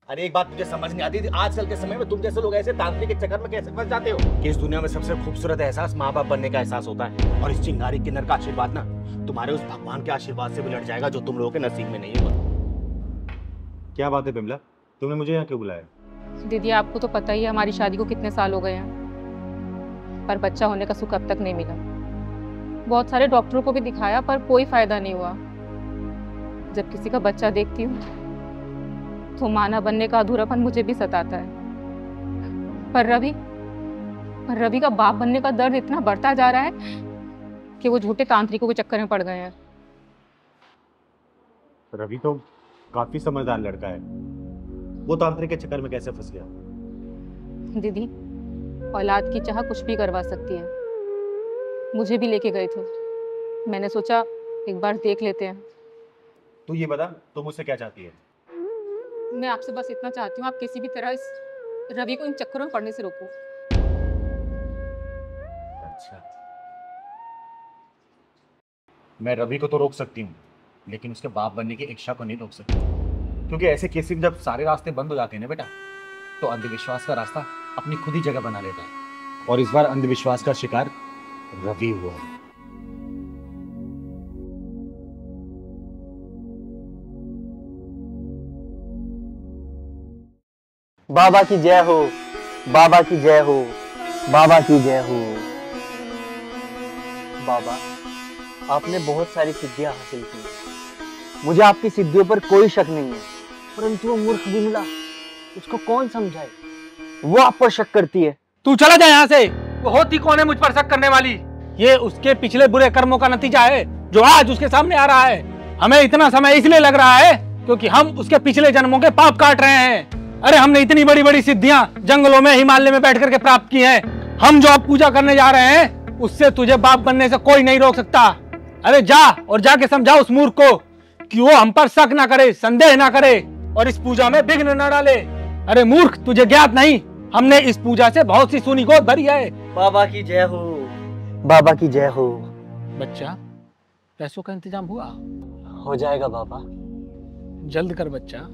अरे एक बात मुझे समझ नहीं आती थी, आजकल के समय में तुम जैसे लोग ऐसे तांत्रिक के चक्कर में कैसे फंस जाते हो कि इस दुनिया में सबसे खूबसूरत एहसास माँ बाप बनने का एहसास होता है, और इस चिंगारी किन्नर का आशीर्वाद ना तुम्हारे उस भगवान के आशीर्वाद से भी लड़ जाएगा जो तुम लोगों के नसीब में नहीं होगा। क्या बात है बिमला, तुमने मुझे यहाँ क्यों बुलाया? दीदी आपको तो पता ही है हमारी शादी को कितने साल हो गए हैं, पर बच्चा होने का सुख अब तक नहीं मिला। बहुत सारे डॉक्टरों को भी दिखाया पर कोई फायदा नहीं हुआ। जब किसी का बच्चा देखती हूँ तो मां ना बनने का अधूरापन मुझे भी सताता है। पर रवि का बाप बनने का दर्द इतना बढ़ता जा रहा है कि वो झूठे तांत्रिकों के चक्कर में पड़ गए हैं। रवि तो काफी समझदार लड़का है, वो तांत्रिक के चक्कर में कैसे फंस गया? दीदी औलाद की चाह कुछ भी करवा सकती है। मुझे भी लेके गए थे, मैंने सोचा एक बार देख लेते हैं। तू ये बता, तुम मुझसे क्या चाहती है? मैं आपसे बस इतना चाहती हूँ, आप किसी भी तरह इस रवि को इन चक्करों में पड़ने से रोको। अच्छा, मैं रवि को तो रोक सकती हूँ, लेकिन उसके बाप बनने की इच्छा को नहीं रोक सकती, क्योंकि ऐसे केस में जब सारे रास्ते बंद हो जाते हैं ना बेटा, तो अंधविश्वास का रास्ता अपनी खुद ही जगह बना लेता है। और इस बार अंधविश्वास का शिकार रवि हुआ है। बाबा की जय हो, बाबा की जय हो, बाबा की जय हो। बाबा, आपने बहुत सारी सिद्धियां हासिल की, मुझे आपकी सिद्धियों पर कोई शक नहीं है, परंतु वो मूर्ख बिमला, उसको कौन समझाए? वो आप पर शक करती है। तू चला जा यहाँ से। वो होती कौन है मुझ पर शक करने वाली? ये उसके पिछले बुरे कर्मों का नतीजा है जो आज उसके सामने आ रहा है। हमें इतना समय इसलिए लग रहा है क्योंकि हम उसके पिछले जन्मों के पाप काट रहे हैं। अरे हमने इतनी बड़ी बड़ी सिद्धियां जंगलों में, हिमालय में बैठ करके प्राप्त की हैं। हम जो अब पूजा करने जा रहे हैं उससे तुझे बाप बनने से कोई नहीं रोक सकता। अरे जा और जाके समझा उस मूर्ख को कि वो हम पर शक ना करे, संदेह ना करे और इस पूजा में विघ्न न डाले। अरे मूर्ख, तुझे ज्ञात नहीं, हमने इस पूजा से बहुत सी सुनी गोद भरी है। बाबा की जय हो, बाबा की जय हो। बच्चा, पैसों का इंतजाम हुआ? हो जाएगा बाबा। जल्द कर बच्चा,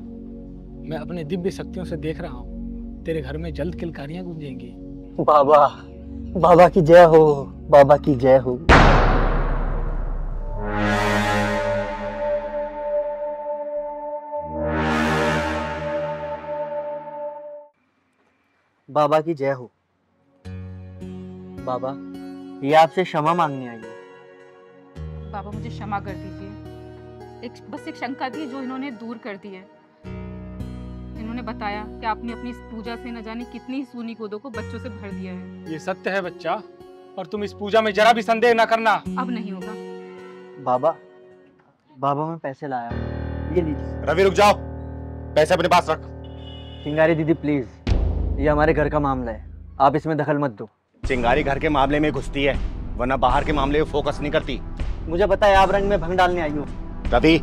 मैं अपने दिव्य शक्तियों से देख रहा हूँ तेरे घर में जल्द किलकारियां गूंजेंगी। बाबा, बाबा की जय हो, बाबा की जय हो। बाबा की जय हो। बाबा, ये आपसे क्षमा मांगने आई है। बाबा मुझे क्षमा कर दीजिए, बस एक शंका थी जो इन्होंने दूर कर दी है। इन्होंने बताया कि आपने अपनी इस पूजा से न जाने कितनी सूनी गोदों को बच्चों से भर दिया है। ये सत्य है बच्चा, और तुम इस पूजा में जरा भी संदेह न करना। अब नहीं होगा। बाबा, बाबा मैं पैसे लाया हूँ, ये लीजिए। रवि रुक जाओ, पैसे अपने पास रख। चिंगारी दीदी प्लीज, ये हमारे घर का मामला है, आप इसमें दखल मत दो। चिंगारी घर के मामले में घुसती है, वरना बाहर के मामले में फोकस नहीं करती। मुझे पता है आप रंग में भंग डालने आई हो। रवि,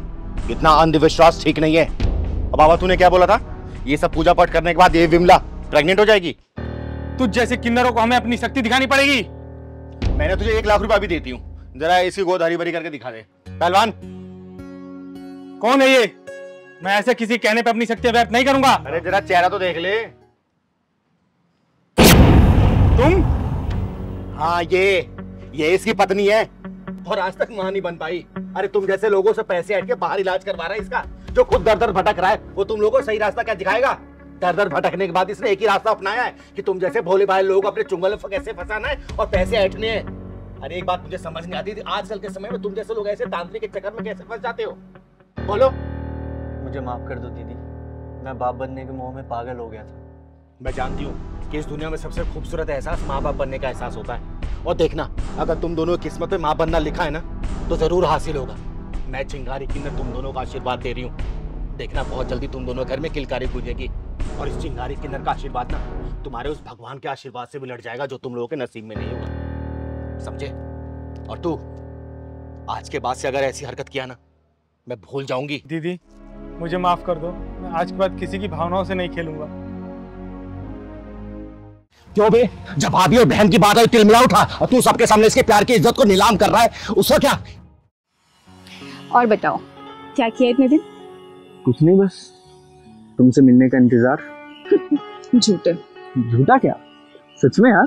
इतना अंधविश्वास ठीक नहीं है। अब बाबा तूने क्या बोला था? ये सब पूजा पाठ करने के बाद ये विमला प्रेग्नेंट हो जाएगी? तुझ जैसे किन्नरों को हमें अपनी शक्ति दिखानी पड़ेगी। मैंने तुझे 1 लाख रुपया भी देती हूँ, जरा इसकी गोद हरी भरी करके दिखा दे। पहलवान, कौन है ये? मैं ऐसे किसी कहने पे अपनी शक्ति व्यर्थ नहीं करूंगा। अरे जरा चेहरा तो देख ले। तुम? हाँ, ये इसकी पत्नी है और आज तक मां नहीं बन पाई। अरे तुम जैसे लोगों से पैसे हट के बाहर इलाज करवा रहा है इसका, जो खुद दर दर भटक रहा है, वो तुम लोगों को सही रास्ता क्या दिखाएगा? दर दर भटकने के बाद इसने एक ही रास्ता अपनाया है कि तुम जैसे भोले भाले लोग अपने चुंगल में कैसे फंसाना है और पैसे हटने हैं। अरे एक बात मुझे समझ नहीं आती थी, आजकल के समय में तुम जैसे लोग ऐसे तांत्रिक के चक्कर में कैसे फंस जाते हो? बोलो। मुझे माफ कर दो दीदी, मैं बाप बनने के मोह में पागल हो गया था। मैं जानती हूँ कि इस दुनिया में सबसे खूबसूरत एहसास माँ बाप बनने का एहसास होता है, और देखना अगर तुम दोनों की किस्मत में माँ बनना लिखा है ना तो जरूर हासिल होगा। मैं चिंगारी किन्नर तुम दोनों का आशीर्वाद दे रही हूँ, देखना बहुत जल्दी तुम दोनों घर में किलकारी गूंजेगी, और इस चिंगारी किन्नर का आशीर्वाद ना तुम्हारे उस भगवान के आशीर्वाद से भी लड़ जाएगा जो तुम लोगों के नसीब में नहीं होगा, समझे? और तू आज के बाद से अगर ऐसी हरकत किया ना, मैं भूल जाऊंगी। दीदी मुझे माफ कर दो, मैं आज के बाद किसी की भावनाओं से नहीं खेलूंगा। क्यों बे? जब भाभी और बहन की बात आई तिलमिला उठा, और तू सबके सामने इसके प्यार की इज्जत को नीलाम कर रहा है, उसका क्या? और बताओ क्या किया इतने दिन? कुछ नहीं, बस तुमसे मिलने का इंतजार। झूठे। झूठा क्या, सच में यार?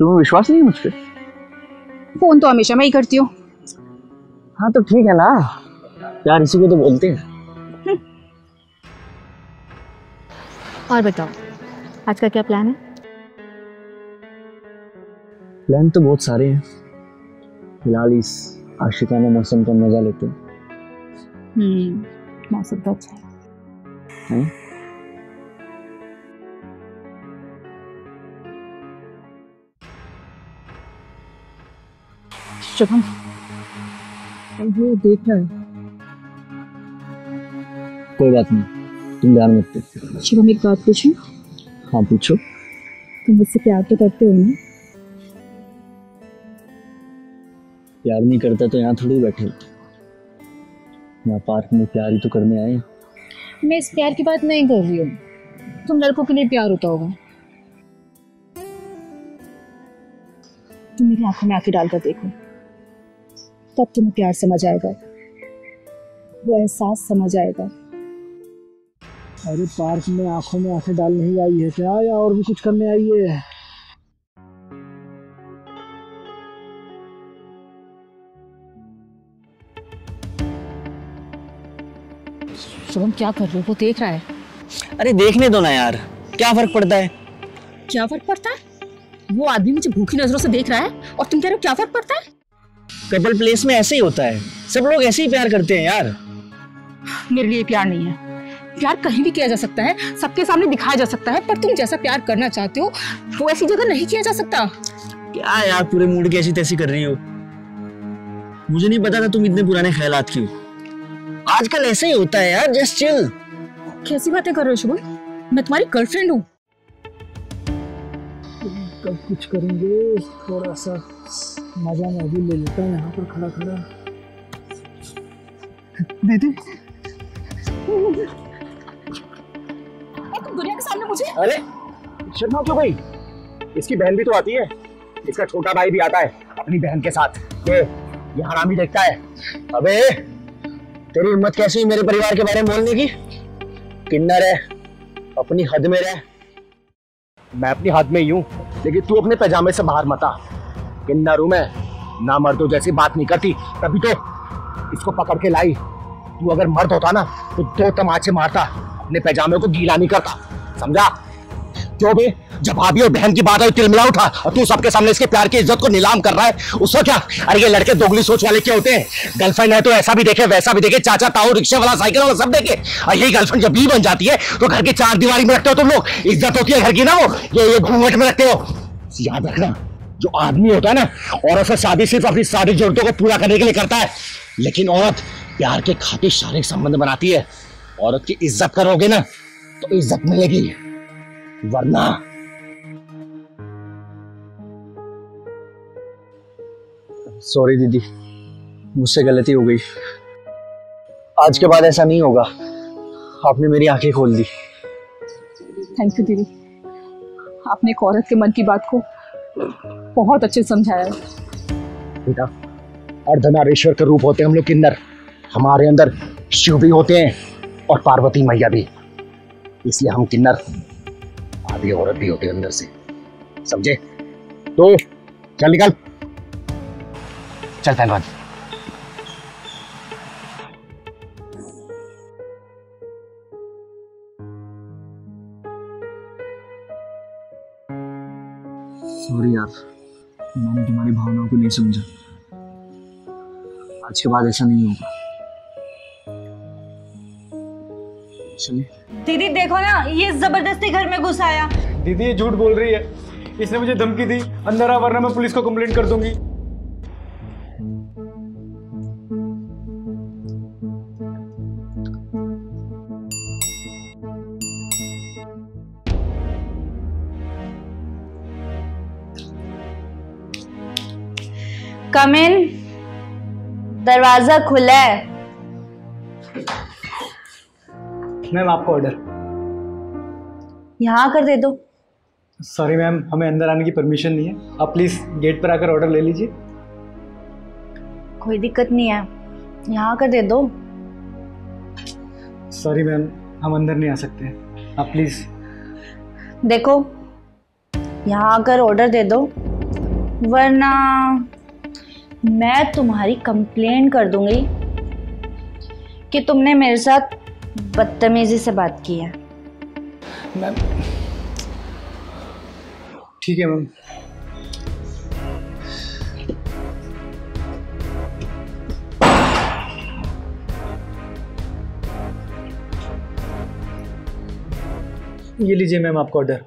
तुम्हें विश्वास नहीं है मुझ पे? फोन तो हमेशा मैं ही करती हूँ। हाँ तो ठीक है ना, यार इसी को तो बोलते हैं। और बताओ, आज का क्या प्लान है? प्लान तो बहुत सारे हैं, फिलहाल इस आशिकाना मौसम का मजा लेते हैं। मौसम तो अच्छा है। शुभम, वो देख रहा है। कोई बात नहीं, तुम ध्यान मत दो। शुभम एक बात पूछूं? हाँ पूछो। तुम मुझसे प्यार तो करते हो ना? प्यार नहीं करता तो यहाँ थोड़ी बैठे, यहाँ पार्क में प्यार ही तो करने आए। मैं इस प्यार की बात नहीं कर रही हूँ, तुम लड़कों के लिए प्यार होता होगा। तुम मेरी आंखों में आंखें डालकर देखो, तब तुम्हें प्यार समझ आएगा, वो एहसास समझ आएगा। अरे पार्क में आंखों में आंखें डालने ही आई है क्या, या और भी कुछ करने आई है? शुभम क्या कर रहे हो? वो देख रहा है। अरे देखने दो ना यार, क्या फर्क पड़ता है? क्या फर्क पड़ता है? वो आदमी मुझे भूखी नजरों से देख रहा है और तुम कह रहे हो क्या फर्क पड़ता है? कपल प्लेस में ऐसे ही होता है, सब लोग ऐसे ही प्यार करते हैं यार। मेरे लिए प्यार नहीं है। प्यार कहीं भी किया जा सकता है, सबके सामने दिखाया जा सकता है, पर तुम जैसा प्यार करना चाहते हो वो ऐसी जगह नहीं किया जा सकता। क्या यार पूरे मूड की ऐसी तैसी कर रही हो? मुझे नहीं पता था तुम इतने पुराने ख्यालात की हो। आजकल ऐसे ही होता है यार, जस्ट चिल। कैसी बातें कर रहे हो शुभम? मैं तुम्हारी गर्लफ्रेंड हूँ। कब कुछ करेंगे, थोड़ा सा मजा मैं भी ले लेता हूँ यहाँ पर खड़ा खड़ा। दीदी तुम दुनिया के सामने मुझे। अरे शर्मा क्यों गई? इसकी बहन भी तो आती है, इसका छोटा भाई भी आता है अपनी बहन के साथ। ये हरामी देखता है। अबे तेरी हिम्मत कैसी मेरे परिवार के बारे में बोलने की? किन्नर है, अपनी हद में रह। मैं अपनी हद में ही हूँ, लेकिन तू अपने पैजामे से बाहर मत आ। किन्नर हूँ मैं, ना मर्दों जैसी बात नहीं करती, तभी तो इसको पकड़ के लाई। तू अगर मर्द होता ना तो 2 तमाचे मारता, अपने पैजामे को गीला नहीं करता, समझा? जो भी जब भाभी और बहन की बात है तिलमिला उठा, और तू सबके सामने इसके प्यार की इज्जत को नीलाम कर रहा है, उसको क्या? अरे ये लड़के दोगली सोच वाले क्या होते हैं? गर्लफ्रेंड है तो ऐसा भी देखे वैसा भी देखे, चाचा ताऊ रिक्शे वाला साइकिल वाला सब देखे। और यही गर्लफ्रेंड जब भी बन जाती है तो घर के 4 दीवारी में रखते हो तुम लोग, इज्जत होती है घर की ना, वो ये घूंघट में रखते हो। याद रखना, जो आदमी होता है ना, औरत से शादी सिर्फ अपनी सारी जरूरतों को पूरा करने के लिए करता है, लेकिन औरत प्यार के खातिर शारीरिक संबंध बनाती है। औरत की इज्जत करोगे ना तो इज्जत मिलेगी, वरना सॉरी दीदी, मुझसे गलती हो गई। आज के बाद ऐसा नहीं होगा। आपने मेरी आंखें खोल दी। थैंक यू दीदी, आपने एक औरत के मन की बात को बहुत अच्छे से समझाया है। बेटा, अर्धनारीश्वर के रूप होते हैं हम लोग किन्नर। हमारे अंदर शिव भी होते हैं और पार्वती मैया भी, इसलिए हम किन्नर आधी औरत भी होते हैं अंदर से, समझे? तो चल निकल, चल पहलवान। सॉरी यार, मैंने तुम्हारी भावनाओं को नहीं समझा। आज के बाद ऐसा नहीं होगा। चलिए। दीदी देखो ना, ये जबरदस्ती घर में घुस आया। दीदी ये झूठ बोल रही है, इसने मुझे धमकी दी, अंदर आ वरना मैं पुलिस को कंप्लेंट कर दूंगी। कम इन, दरवाजा खुला है। मैम आपका ऑर्डर। यहाँ कर दे दो। सॉरी मैम, हमें अंदर आने की परमिशन नहीं है, आप प्लीज गेट पर आकर ऑर्डर ले लीजिए। कोई दिक्कत नहीं है, यहाँ कर दे दो। सॉरी मैम, हम अंदर नहीं आ सकते, आप प्लीज़। देखो, यहाँ आकर ऑर्डर दे दो, वरना मैं तुम्हारी कंप्लेंट कर दूंगी कि तुमने मेरे साथ बदतमीजी से बात की है। मैम ठीक है मैम। ये लीजिए मैम आपका ऑर्डर।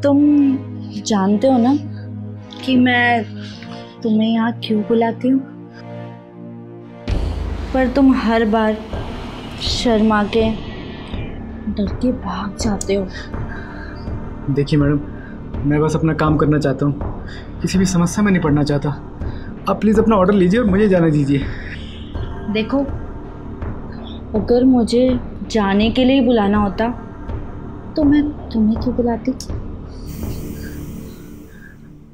तुम जानते हो ना कि मैं तुम्हें यहाँ क्यों बुलाती हूँ, पर तुम हर बार शर्मा के डर के भाग जाते हो। देखिए मैडम, मैं बस अपना काम करना चाहता हूँ, किसी भी समस्या में नहीं पड़ना चाहता। आप प्लीज़ अपना ऑर्डर लीजिए और मुझे जाने दीजिए। देखो, अगर मुझे जाने के लिए बुलाना होता तो मैं तुम्हें क्यों बुलाती।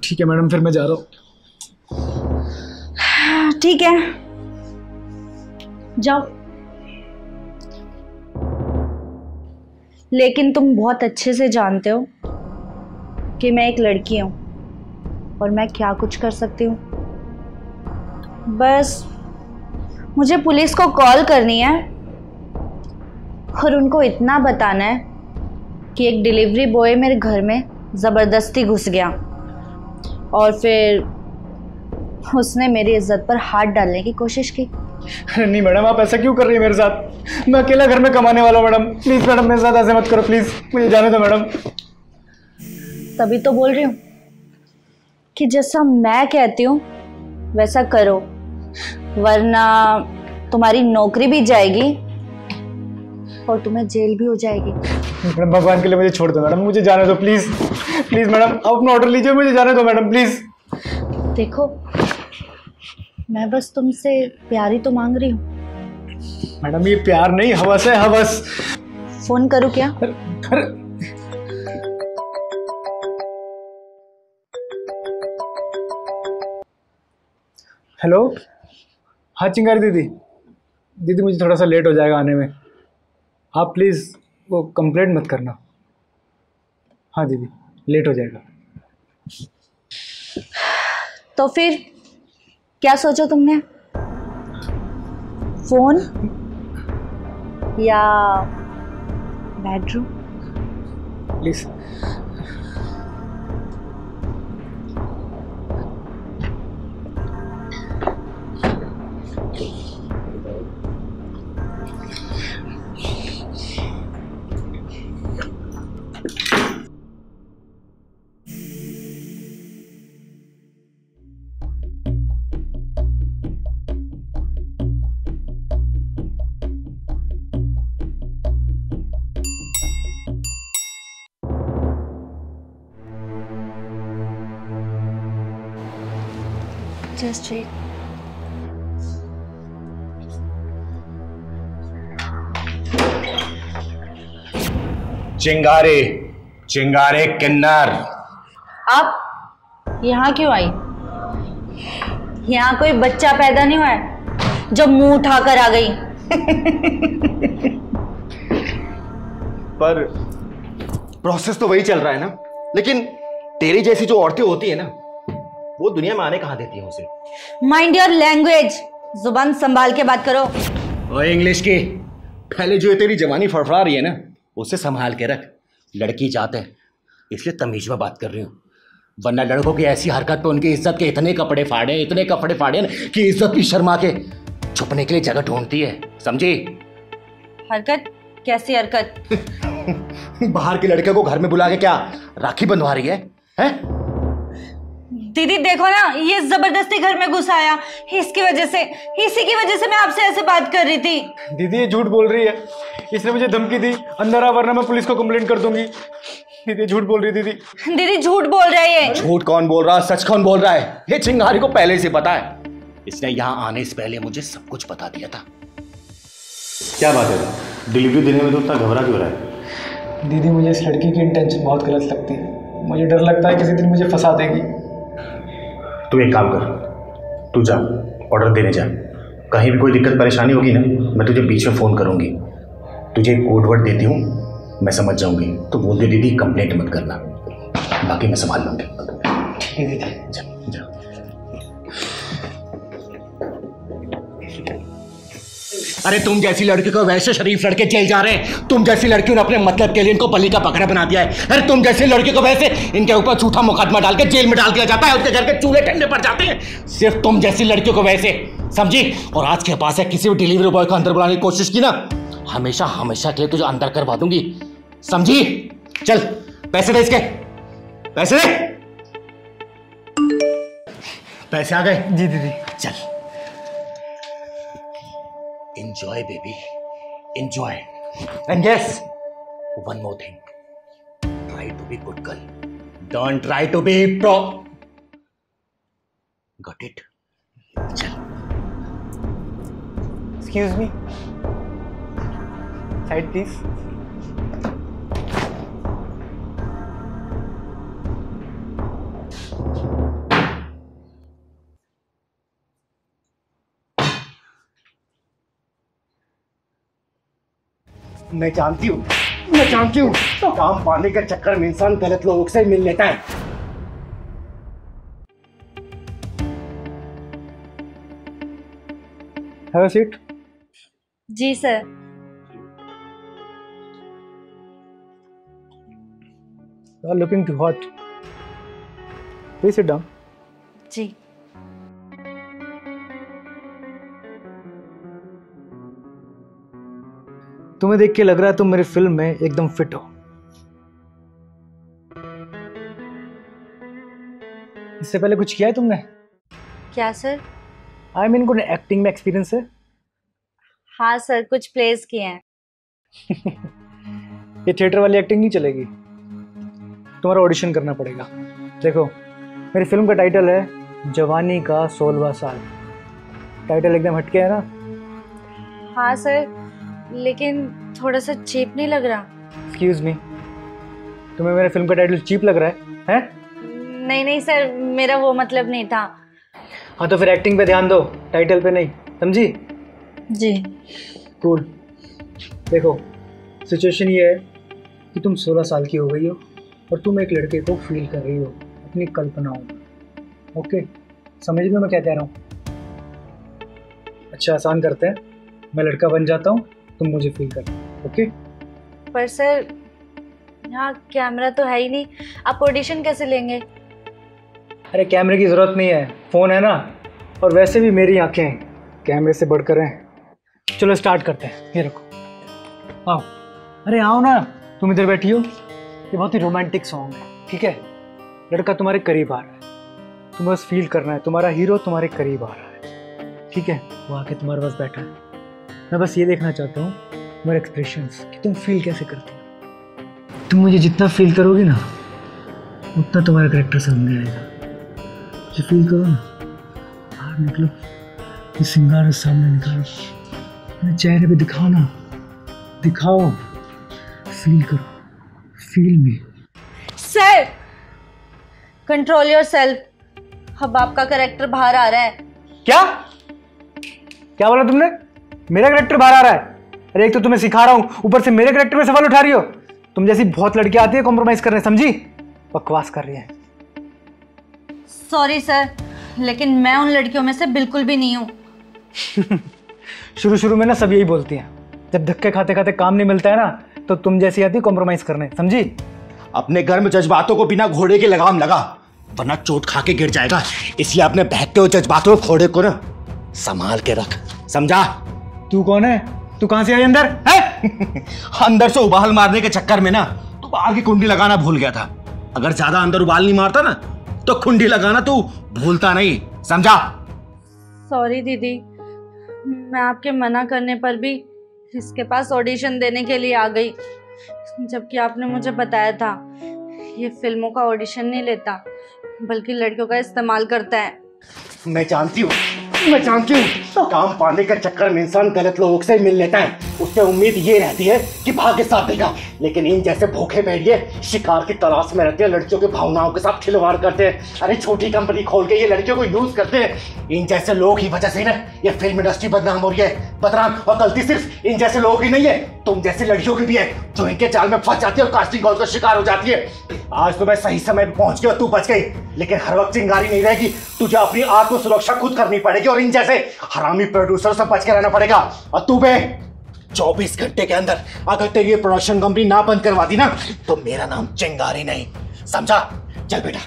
ठीक है मैडम, फिर मैं जा रहा हूँ। ठीक है, जाओ। लेकिन तुम बहुत अच्छे से जानते हो कि मैं एक लड़की हूँ और मैं क्या कुछ कर सकती हूँ। बस मुझे पुलिस को कॉल करनी है और उनको इतना बताना है कि एक डिलीवरी बॉय मेरे घर में ज़बरदस्ती घुस गया और फिर उसने मेरी इज्जत पर हाथ डालने की कोशिश की। नहीं मैडम, आप ऐसा क्यों कर रही है मेरे साथ? मैं अकेला घर में कमाने वाला हूँ मैडम। प्लीज़ मैडम, मेरे साथ ऐसे मत करो प्लीज़, मुझे जाने दो मैडम। तभी तो बोल रही हूँ कि जैसा मैं कहती हूँ वैसा करो, वरना तुम्हारी नौकरी भी जाएगी और तुम्हें जेल भी हो जाएगी। मैडम भगवान के लिए मुझे छोड़ दो मैडम, मुझे जाने दो प्लीज़। प्लीज़ मैडम, आप अपना ऑर्डर लीजिए, मुझे जाने दो मैडम प्लीज़। देखो, मैं बस तुमसे प्यार ही तो मांग रही हूँ। मैडम ये प्यार नहीं, हवस है, हवस। फोन करूँ क्या? अरे हेलो, हाँ चिंगारी दीदी मुझे थोड़ा सा लेट हो जाएगा आने में। आप प्लीज़ वो कंप्लेंट मत करना। हाँ दीदी, लेट हो जाएगा। तो फिर क्या सोचा तुमने? फोन या बेडरूम? प्लीज़। Just wait. चिंगारे चिंगारे किन्नर, आप यहाँ क्यों आई? यहाँ कोई बच्चा पैदा नहीं हुआ है जो मुंह उठाकर आ गई। पर प्रोसेस तो वही चल रहा है ना। लेकिन तेरी जैसी जो औरतें होती है ना, वो दुनिया में आने कहाँ देती है उसे। माइंड योर लैंग्वेज, जुबान संभाल के बात करो। ओए इंग्लिश की, पहले जो तेरी जवानी फड़फड़ा रही है ना, उसे संभाल के रख। लड़की जाते हैं इसलिए तमीज में बात कर रही हूँ, वरना लड़कों की ऐसी हरकत पे उनकी इज्जत के इतने कपड़े फाड़े ना कि इज्जत भी शर्मा के छुपने के लिए जगह ढूंढती है, समझी? हरकत? कैसी हरकत? बाहर के लड़के को घर में बुला के क्या राखी बंधवा रही है, हैं? दीदी देखो ना, ये जबरदस्ती घर में घुस आया, इसी की वजह से मैं आपसे ऐसे बात कर रही थी। दीदी ये झूठ बोल रही है, इसने मुझे धमकी दी अंदर आ वरना मैं पुलिस को कंप्लेंट कर दूंगी। दीदी झूठ बोल रही है। दीदी झूठ बोल रहा है ये। झूठ कौन बोल रहा है, सच कौन बोल रहा है? ये चिंगारी को पहले से पता है, इसने यहाँ आने से पहले मुझे सब कुछ बता दिया था। क्या बात है, डिलीवरी देने में तो इतना घबरा क्यों रहा है? दीदी मुझे इस लड़की की इंटेंशन बहुत गलत लगती है, मुझे डर लगता है किसी दिन मुझे फंसा देगी। तू एक काम कर, तू जा ऑर्डर देने जा। कहीं भी कोई दिक्कत परेशानी होगी ना, मैं तुझे बीच में फ़ोन करूँगी। तुझे एक कोड वर्ड देती हूँ, मैं समझ जाऊँगी तो बोल दे दीदी कंप्लेंट मत करना, बाकी मैं संभाल लूँगी। ठीक है दीदी। जा जा। अरे तुम जैसी लड़की को वैसे शरीफ लड़के जेल जा रहे हैं, तुम जैसी लड़कियों ने अपने मतलब के लिए इनको बलि का बकरा बना दिया है। अरे तुम जैसी लड़की को वैसे इनके ऊपर झूठा मुकदमा डाल के जेल में डाल दिया जाता है, उसके घर के चूल्हे ठंडे पड़ जाते हैं। सिर्फ तुम जैसी लड़कियों को वैसे, समझी? और आज के पास है किसी भी डिलीवरी बॉय को अंदर बुलाने की कोशिश की ना, हमेशा हमेशा के लिए तुझे अंदर करवा दूंगी, समझी? चल पैसे दे, इसके पैसे दे। पैसे आ गए? जी दीदी। चल enjoy baby, enjoy. And yes, one more thing, try to be good girl, don't try to be pro. Got it? चल। Excuse me, side please. मैं जानती हूँ काम पाने के चक्कर में इंसान गलत लोगों से मिल लेता है। Have a seat. जी sir. You are looking too hot. Please sit down. जी। तुम्हें देख के लग रहा है तुम मेरी फिल्म में एकदम फिट हो। इससे पहले कुछ किया है तुमने? क्या सर? आई मीन कोई एक्टिंग में एक्सपीरियंस है? हाँ सर, कुछ प्लेस किए हैं। ये थिएटर वाली एक्टिंग नहीं चलेगी, तुम्हारा ऑडिशन करना पड़ेगा। देखो मेरी फिल्म का टाइटल है जवानी का 16वां साल। टाइटल एकदम हटके है ना? हाँ सर, लेकिन थोड़ा सा चीप नहीं लग रहा? एक्सक्यूज मी, तुम्हें मेरे फिल्म का टाइटल चीप लग रहा है? नहीं नहीं सर, मेरा वो मतलब नहीं था। हाँ तो फिर एक्टिंग पे ध्यान दो, टाइटल पे नहीं, समझी? जी। कूल। देखो सिचुएशन ये है कि तुम 16 साल की हो गई हो और तुम एक लड़के को फील कर रही हो अपनी कल्पनाओं में। ओके, समझ लो मैं क्या कह रहा हूँ? अच्छा आसान करते हैं, मैं लड़का बन जाता हूँ, तुम मुझे फील करना। ओके? पर सर यहाँ कैमरा तो है ही नहीं, आप ऑडिशन कैसे लेंगे? अरे कैमरे की ज़रूरत नहीं है, फ़ोन है ना, और वैसे भी मेरी आंखें कैमरे से बढ़कर हैं। चलो स्टार्ट करते हैं, ये रखो, आओ। अरे आओ ना, तुम इधर बैठी हो। ये बहुत ही रोमांटिक सॉन्ग है, ठीक है? लड़का तुम्हारे करीब आ रहा है, तुम्हें बस फील करना है तुम्हारा हीरो तुम्हारे करीब आ रहा है, ठीक है? वो आके तुम्हारे पास बैठा है, मैं बस ये देखना चाहता हूँ तुम्हारे एक्सप्रेशंस कि तुम फील कैसे करती हो। तुम मुझे जितना फील करोगी ना उतना तुम्हारा कैरेक्टर सामने आएगा। ये फील करो ना, बाहर निकलो, ये सिंगार सामने निकालो, अपने चेहरे पे दिखाओ ना, दिखाओ, फील करो, feel me. Sir control yourself, अब आपका कैरेक्टर बाहर आ रहा है। क्या क्या बोला तुमने? मेरा कैरेक्टर बाहर आ रहा है? अरे एक तो तुम्हें सिखा रहा हूँ, ऊपर से मेरे कैरेक्टर पे सवाल उठा रही हो। तुम जैसी बहुत लड़कियां आती है कॉम्प्रोमाइज करने, समझी? बकवास कर रही है। सॉरी सर, लेकिन मैं उन लड़कियों में से बिल्कुल भी नहीं हूँ। शुरू शुरू में ना सब यही बोलती हैं, जब धक्के खाते खाते काम नहीं मिलता है ना तो तुम जैसी आती है कॉम्प्रोमाइज करने, समझी? अपने घर में जज्बातों को बिना घोड़े के लगाम लगा, वरना चोट खा के गिर जाएगा। इसलिए अपने बहकते हुए जज्बातों को घोड़े को ना संभाल के रख, समझा? तू कौन है? तू कहां से आई अंदर है? अंदर से उबाल मारने के चक्कर में ना तू बाहर की कुंडी लगाना भूल गया था। अगर ज्यादा अंदर उबाल नहीं मारता ना तो कुंडी लगाना तू भूलता नहीं, समझा? सॉरी दीदी, मैं आपके मना करने पर भी इसके पास ऑडिशन देने के लिए आ गई, जबकि आपने मुझे बताया था ये फिल्मों का ऑडिशन नहीं लेता बल्कि लड़कियों का इस्तेमाल करता है। मैं जानती हूँ मैं जानती हूँ काम पाने के चक्कर में इंसान गलत लोगों से मिल लेता है, उससे उम्मीद ये रहती है कि भाग्य साथ देगा। लेकिन इन जैसे भूखे भेड़िए शिकार की तलाश में रहते हैं, लड़कियों की भावनाओं के साथ खिलवाड़ करते हैं। अरे छोटी कंपनी खोल के ये लड़कियों को यूज करते हैं। इन जैसे लोगों की वजह से ना ये फिल्म इंडस्ट्री बदनाम हो रही है बदनाम। और गलती सिर्फ इन जैसे लोगों की नहीं है, तुम जैसी लड़कियों की भी है जो इनके जाल में फंस जाती है और कास्टिंग कॉल का शिकार हो जाती है। आज तो मैं सही समय पे पहुंच गया, तू बच गई, लेकिन हर वक्त चिंगारी नहीं रहेगी। तुझे अपनी आत्म सुरक्षा खुद करनी पड़ेगी और इन जैसे हरामी प्रोड्यूसर से बच के रहना पड़ेगा। और तू बे 24 घंटे के अंदर अगर तेरी ये प्रोडक्शन कंपनी ना बंद करवा दी ना तो मेरा नाम चिंगारी नहीं, समझा? चल बेटा।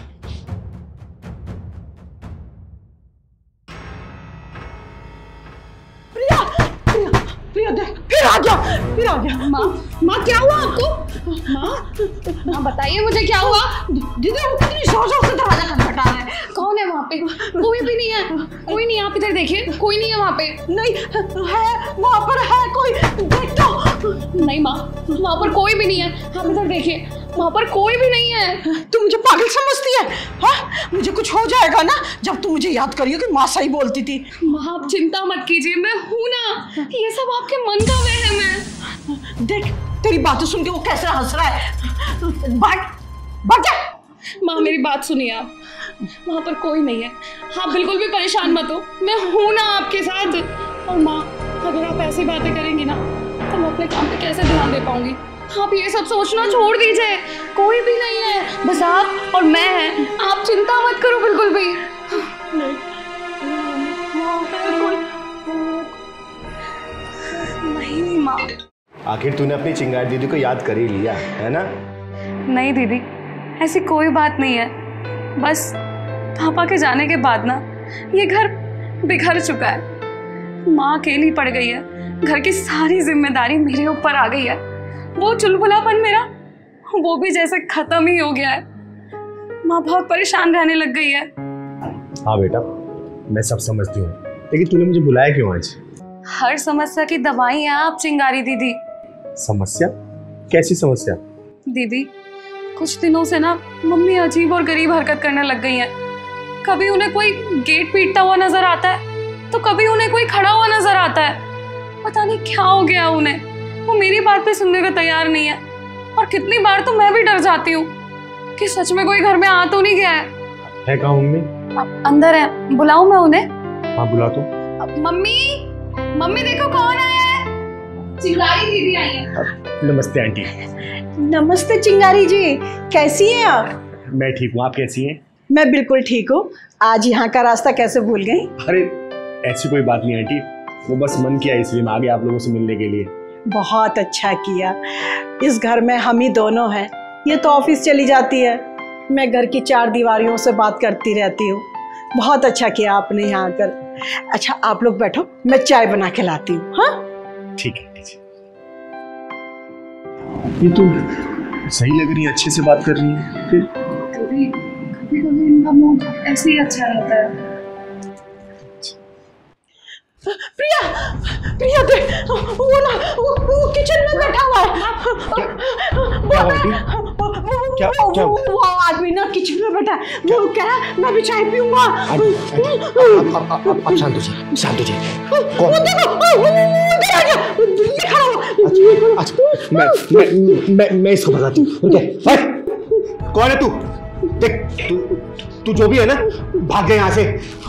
प्रिया देख, फिर आ गया। माँ क्या हुआ आपको? माँ बताइए मुझे क्या हुआ? दीदी वो कितनी जोर से दरवाजा खटखटा रहा है। कौन है वहाँ पे? कोई भी नहीं है, कोई नहीं। आप इधर देखिए, कोई नहीं है वहाँ पे। नहीं है, वहाँ पर है कोई, देख तो। नहीं माँ, वहाँ पर कोई भी नहीं है। आप इधर देखिए, वहाँ पर कोई भी नहीं है। तू मुझे पागल समझती है? हाँ, मुझे कुछ हो जाएगा ना जब तू मुझे याद करियो कि माँ सही बोलती थी। माँ आप चिंता मत कीजिए, मैं हूँ ना। ये सब आपके मन का वहम है। देख तेरी बातें सुन के वो कैसे हंस रहा है। भाग जा। माँ मेरी बात सुनिए आप, वहाँ पर कोई नहीं है। आप बिल्कुल भी परेशान मत हो, मैं हूँ ना आपके साथ। और माँ अगर आप ऐसी बातें करेंगी ना तो मैं अपने काम पे कैसे ध्यान दे पाऊंगी? आप ये सब सोचना छोड़ दीजिए, कोई भी नहीं है, बस आप और मैं हैं। आप चिंता मत करो बिल्कुल भी। नहीं माँ। आखिर तूने अपनी चिंगारी दीदी को याद कर ही लिया है ना? नहीं दीदी, ऐसी कोई बात नहीं है। बस पापा के जाने के बाद ना ये घर बिखर चुका है। माँ अकेली पड़ गई है, घर की सारी जिम्मेदारी मेरे ऊपर आ गई है। वो चुलबुलापन मेरा वो भी जैसे खत्म ही हो गया है। माँ बहुत परेशान रहने लग गई है। हाँ बेटा, मैं सब समझती हूँ, लेकिन तूने मुझे बुलाया क्यों आज? हर समस्या की दवाई है आप चिंगारी दीदी। समस्या? कैसी समस्या? दीदी कुछ दिनों से ना मम्मी अजीब और गरीब हरकत करने लग गई हैं। कभी उन्हें कोई गेट पीटता हुआ नजर आता है तो कभी उन्हें कोई खड़ा हुआ नजर आता है। पता नहीं क्या हो गया उन्हें, वो मेरी बात पे सुनने को तैयार नहीं है। और कितनी बार तो मैं भी डर जाती हूँ कि सच में कोई घर में आ तो नहीं गया है। कहाँ मम्मी? अंदर है, बुलाऊं मैं उन्हें? हाँ बुला तो। मम्मी, मम्मी देखो कौन आया है। चिंगारी दीदी आई है। नमस्ते आंटी। नमस्ते चिंगारी जी, कैसी हैं आप? मैं ठीक हूँ, आप कैसी हैं? मैं बिल्कुल ठीक हूँ। आज यहाँ का रास्ता कैसे भूल गई? अरे ऐसी कोई बात नहीं आंटी, वो बस मन किया इसलिए मैं आ गया आप लोगों से मिलने के लिए। बहुत अच्छा किया। इस घर में हम ही दोनों हैं। ये तो ऑफिस चली जाती है, मैं घर की 4 दीवारियों से बात करती रहती हूँ। बहुत अच्छा किया आपने यहाँ आकर। अच्छा आप लोग बैठो, मैं चाय बना के लाती हूँ। हाँ ठीक है। ये तो सही लग रही है, अच्छे से बात कर रही है। फिर कभी कभी इनका मूड ऐसे ही अच्छा रहता है। प्रिया देख, वो किचन में बैठा हुआ है। क्या वो आदमी ना किचन में बैठा है। वो कह रहा है मैं भी चाय पीऊंगा। अब शांत हो जाइए, शांत हो जाइए। वो देखो, उधर आ गया, ये खड़ा हुआ। अच्छा, मैं इसको बताती हूँ। कौन है तू? देख तू जो भी है ना, भाग गए यहाँ से,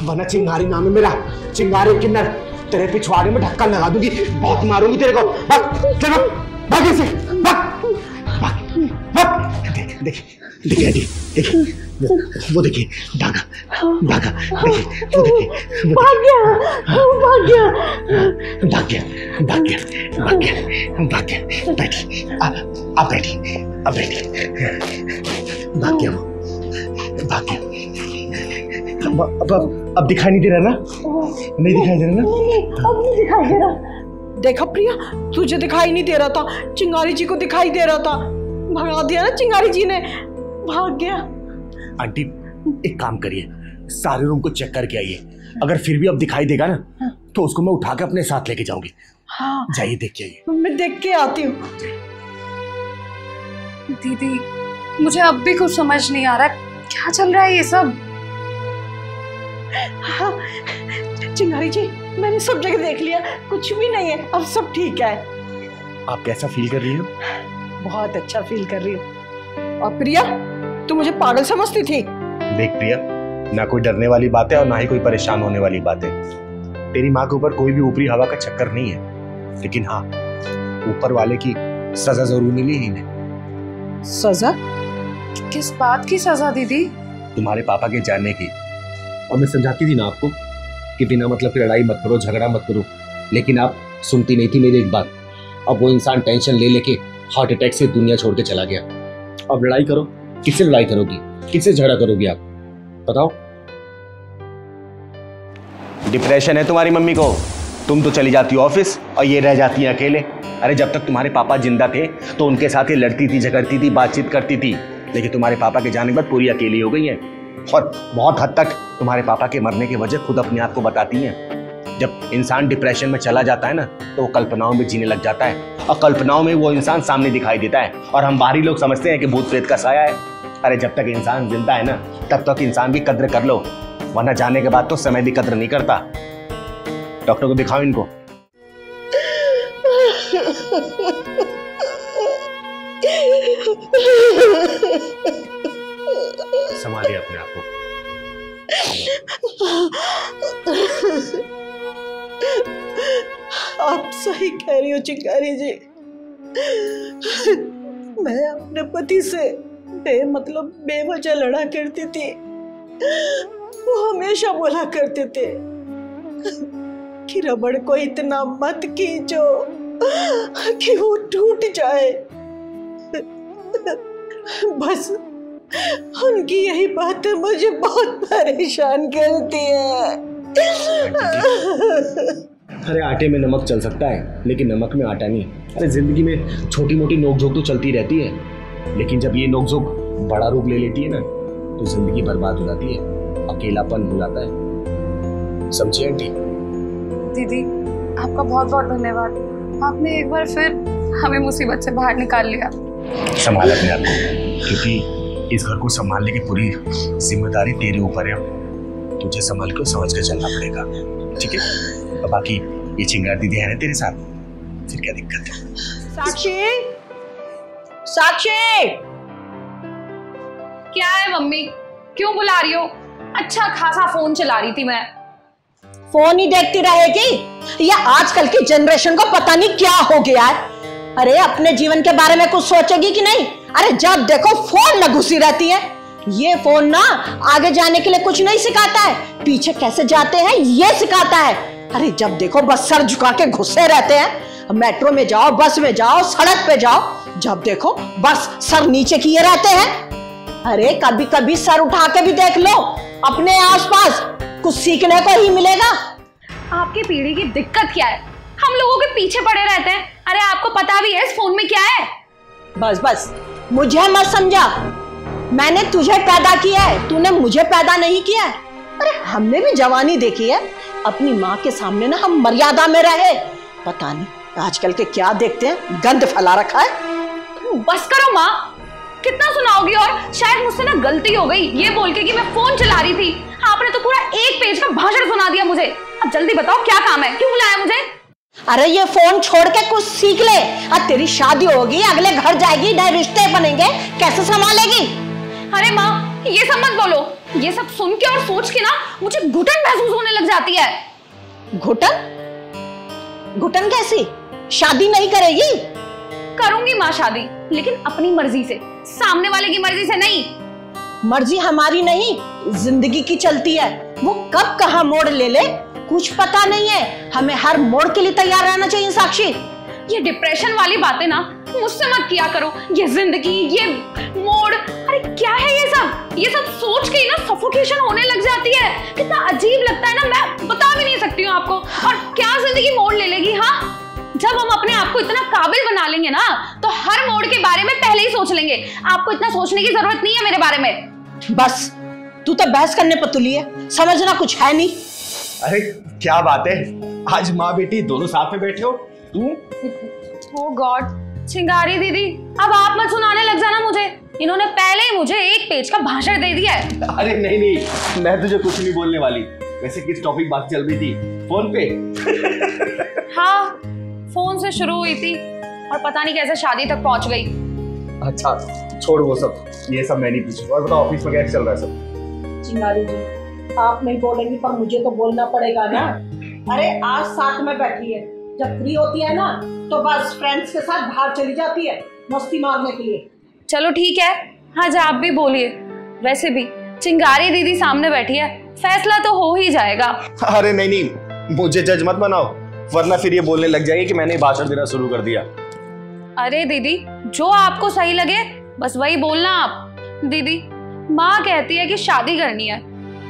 वरना चिंगारी नाम है मेरा, चिंगारी किन्नर। तेरे पिछवाड़े में ढक्कन लगा दूंगी, बहुत मारूंगी तेरे को। भाग ऐसे, भाग। देखिए वो देखिए धागा देखिए, वो देखिए भाग गया। बैठी, अब बैठी, भाग गया वो, भाग गया। अब दिखाई नहीं दे रहा ना? नहीं दिखाई दे रहा ना? अब नहीं दिखाई दे रहा। देखा प्रिया, तुझे दिखाई नहीं दे रहा था, चिंगारी जी को दिखाई दे रहा था। भगा दिया ना चिंगारी जी ने, भाग गया। आंटी एक काम करिए, सारे रूम को चेक करके आइए। अगर फिर भी अब दिखाई देगा ना तो उसको मैं उठा के अपने साथ लेके जाऊंगी। हाँ जाइए, देख के आइए। मैं देख के आती हूँ। दीदी मुझे अब भी कुछ समझ नहीं आ रहा क्या चल रहा है ये सब। हाँ, चिंगारी जी मैंने सब जगह देख लिया, कुछ भी नहीं है, अब सब ठीक है। आप कैसा फील कर रही हो? बहुत अच्छा फील कर रही हूँ। और प्रिया, तू मुझे पागल समझती थी? देख प्रिया, ना कोई डरने वाली बात है और ना ही कोई परेशान होने वाली बात है। तेरी माँ के ऊपर कोई भी ऊपरी हवा का चक्कर नहीं है, लेकिन हाँ, ऊपर वाले की सजा जरूर मिली ही नहीं। सजा? किस बात की सजा दीदी? तुम्हारे पापा के जाने की। और मैं समझाती थी ना आपको कि बिना मतलब की लड़ाई मत करो, झगड़ा मत करो, लेकिन आप सुनती नहीं थी मेरी एक बात। अब वो इंसान टेंशन ले लेके हार्ट अटैक से दुनिया छोड़ के चला गया। अब लड़ाई करो, किससे लड़ाई करोगी, किससे झगड़ा करोगी आप बताओ? डिप्रेशन है तुम्हारी मम्मी को, तुम तो चली जाती हो ऑफिस और ये रह जाती है अकेले। अरे जब तक तुम्हारे पापा जिंदा थे तो उनके साथ ये लड़ती थी, झगड़ती थी, बातचीत करती थी, लेकिन तुम्हारे पापा के जाने के बाद पूरी अकेली हो गई है। और बहुत हद तक तुम्हारे पापा के मरने की वजह खुद अपने आप को बताती हैं। जब इंसान डिप्रेशन में चला जाता है ना, तो वो कल्पनाओं में जीने लग जाता है, और कल्पनाओं में वो इंसान सामने दिखाई देता है, और हम बाहरी लोग समझते हैं कि भूत प्रेत का साया है। अरे जब तक इंसान जिंदा है ना, तब तक इंसान की कद्र कर लो, वरना जाने के बाद तो समय भी कद्र नहीं करता। डॉक्टर को दिखाओ इनको। संभालिए अपने आप को। आप सही कह रही हो चिंगारी जी। मैं अपने पति से मतलब बेवजह लड़ा करती थी। वो हमेशा बोला करते थे कि रबड़ को इतना मत खींचो कि वो टूट जाए। बस उनकी यही बातें मुझे बहुत परेशान करती है। अरे आटे में नमक चल सकता है, लेकिन नमक में आटा नहीं। अरे जिंदगी में छोटी मोटी नोकझोंक तो चलती रहती है, लेकिन जब ये नोकझोंक बड़ा रूप ले लेती है ना, तो जिंदगी बर्बाद हो जाती है, अकेलापन हो जाता है। समझिए आंटी? दीदी आपका बहुत बहुत धन्यवाद, आपने एक बार फिर हमें मुसीबत से बाहर निकाल लिया। संभाल अपने आप को, क्योंकि इस घर को संभालने की पूरी जिम्मेदारी तेरे ऊपर है। तुझे संभाल के समझ के चलना पड़ेगा, ठीक है? और बाकी ये चिंगार दीदी है ना तेरे साथ, फिर क्या दिक्कत है? साक्षी, साक्षी, क्या है मम्मी, क्यों बुला रही हो? अच्छा खासा फोन चला रही थी मैं। फोन ही देखती रहेगी या आजकल की जनरेशन को पता नहीं क्या हो गया है? अरे अपने जीवन के बारे में कुछ सोचेगी कि नहीं? अरे जब देखो फोन में घुसी रहती है। ये फोन ना आगे जाने के लिए कुछ नहीं सिखाता है, पीछे कैसे जाते हैं ये सिखाता है। अरे जब देखो बस सर झुका के घुसे रहते हैं। मेट्रो में जाओ, बस में जाओ, सड़क पे जाओ, जब देखो बस सर नीचे किए रहते हैं। अरे कभी कभी सर उठा के भी देख लो, अपने आसपास कुछ सीखने को ही मिलेगा। आपकी पीढ़ी की दिक्कत क्या है? हम लोगों के पीछे पड़े रहते हैं। अरे आपको पता भी है इस फोन में क्या है? बस बस मुझे मत समझा, मैंने तुझे पैदा किया है, तूने मुझे पैदा नहीं किया है। अरे हमने भी जवानी देखी है, अपनी माँ के सामने ना हम मर्यादा में रहे। पता नहीं आजकल के क्या देखते हैं, गंद फैला रखा है। बस करो माँ, कितना सुनाओगी? और शायद मुझसे ना गलती हो गई ये बोल के कि मैं फोन चला रही थी। आपने तो पूरा एक पेज का भाषण सुना दिया मुझे। अब जल्दी बताओ क्या काम है, क्यों बुलाया मुझे? अरे ये फोन छोड़ के कुछ सीख ले। अब तेरी शादी होगी, अगले घर जाएगी, नए रिश्ते बनेंगे, कैसे संभालेगी? अरे माँ ये सब मत बोलो, ये सब सुन के और सोच के ना मुझे घुटन महसूस होने लग जाती है। घुटन? घुटन कैसी? शादी नहीं करेगी? करूंगी माँ शादी, लेकिन अपनी मर्जी से, सामने वाले की मर्जी से नहीं। मर्जी हमारी नहीं, जिंदगी की चलती है। वो कब कहाँ मोड़ ले ले कुछ पता नहीं है। हमें हर मोड़ के लिए तैयार रहना चाहिए साक्षी। ये डिप्रेशन वाली बातें ना मुझसे मत किया करो। ये जिंदगी, ये मोड़, अरे क्या है ये सब? ये सब सोच के ना सफोकेशन होने लग जाती है। कितना अजीब लगता है ना, मैं बता भी नहीं सकती हूँ आपको। और क्या जिंदगी मोड़ ले लेगी? हाँ, जब हम अपने आप को इतना काबिल बना लेंगे ना, तो हर मोड़ के बारे में पहले ही सोच लेंगे। आपको इतना सोचने की जरूरत नहीं है मेरे बारे में। बस तू तो बहस करने पर तुली है, समझना कुछ है नहीं। अरे क्या बात है, आज माँ बेटी दोनों साथ में बैठे हो। तू ओह गॉड, चिंगारी दीदी अब आप मत सुनाने लग जाना मुझे। इन्होंने पहले ही मुझे 1 पेज का भाषण दे दिया है। अरे नहीं नहीं, मैं तुझे कुछ नहीं बोलने वाली। वैसे किस टॉपिक बात चल रही थी? फोन पे? हाँ, फोन से शुरू हुई थी और पता नहीं कैसे शादी तक पहुंच गई। अच्छा छोड़ वो सब, ये सब मैं नहीं पूछूंगा। और बताओ ऑफिस में कैसे चल रहा है सब? चिंगारी जी, आप नहीं बोलेंगी पर मुझे तो बोलना पड़ेगा ना। अरे आज साथ में बैठी है, जब फ्री होती है ना तो बस फ्रेंड्स के साथ बाहर चली जाती है मस्ती मारने के लिए। चलो ठीक है, आज आप भी बोलिए। वैसे भी चिंगारी दीदी सामने बैठी है, फैसला तो हो ही जाएगा। अरे नहीं नहीं, मुझे जज मत बनाओ, वरना फिर ये बोलने लग जाएगी कि मैंने भाषण देना शुरू कर दिया। अरे दीदी, जो आपको सही लगे बस वही बोलना आप। दीदी, माँ कहती है कि शादी करनी है।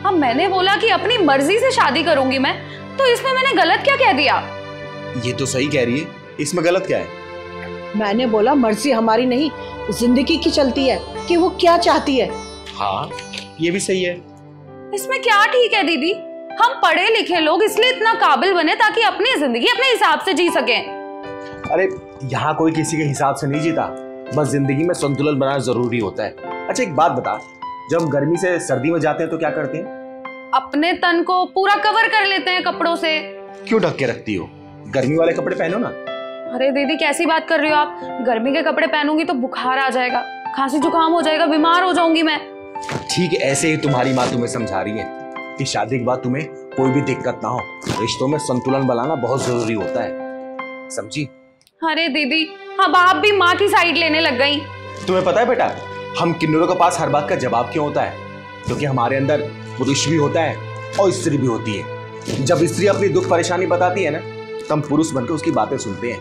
अब मैंने बोला कि अपनी मर्जी से शादी करूंगी मैं, तो इसमें मैंने गलत क्या कह दिया? ये तो सही कह रही है, इसमें गलत क्या है? मैंने बोला मर्जी हमारी नहीं, जिंदगी की चलती है कि वो क्या चाहती है। हाँ ये भी सही है। इसमें क्या ठीक है दीदी? हम पढ़े लिखे लोग इसलिए इतना काबिल बने ताकि अपनी जिंदगी अपने हिसाब से जी सकें। अरे यहाँ कोई किसी के हिसाब से नहीं जीता, बस जिंदगी में संतुलन बनाना जरूरी होता है। अच्छा एक बात बता, जब हम गर्मी से सर्दी में जाते हैं तो क्या करते हैं? अपने तन को पूरा कवर कर लेते हैं कपड़ों से। क्यों ढक के रखती हो? गर्मी वाले कपड़े पहनो ना। अरे दीदी, कैसी बात कर रही हो आप? गर्मी के कपड़े पहनूंगी तो बुखार आ जाएगा, खांसी जुकाम हो जाएगा, बीमार हो जाऊंगी मैं। ठीक है, ऐसे ही तुम्हारी माँ तुम्हें समझा रही है कि शादी के बाद तुम्हें कोई भी दिक्कत ना हो। रिश्तों में संतुलन बनाना बहुत जरूरी होता है, समझी? अरे दीदी, अब आप भी माँ की साइड लेने लग गई। तुम्हें पता है बेटा, हम किन्नरों के पास हर बात का जवाब क्यों होता है? क्योंकि हमारे अंदर पुरुष भी होता है और स्त्री भी होती है। जब स्त्री अपनी दुख परेशानी बताती है ना, तो हम पुरुष बनकर उसकी बातें सुनते हैं,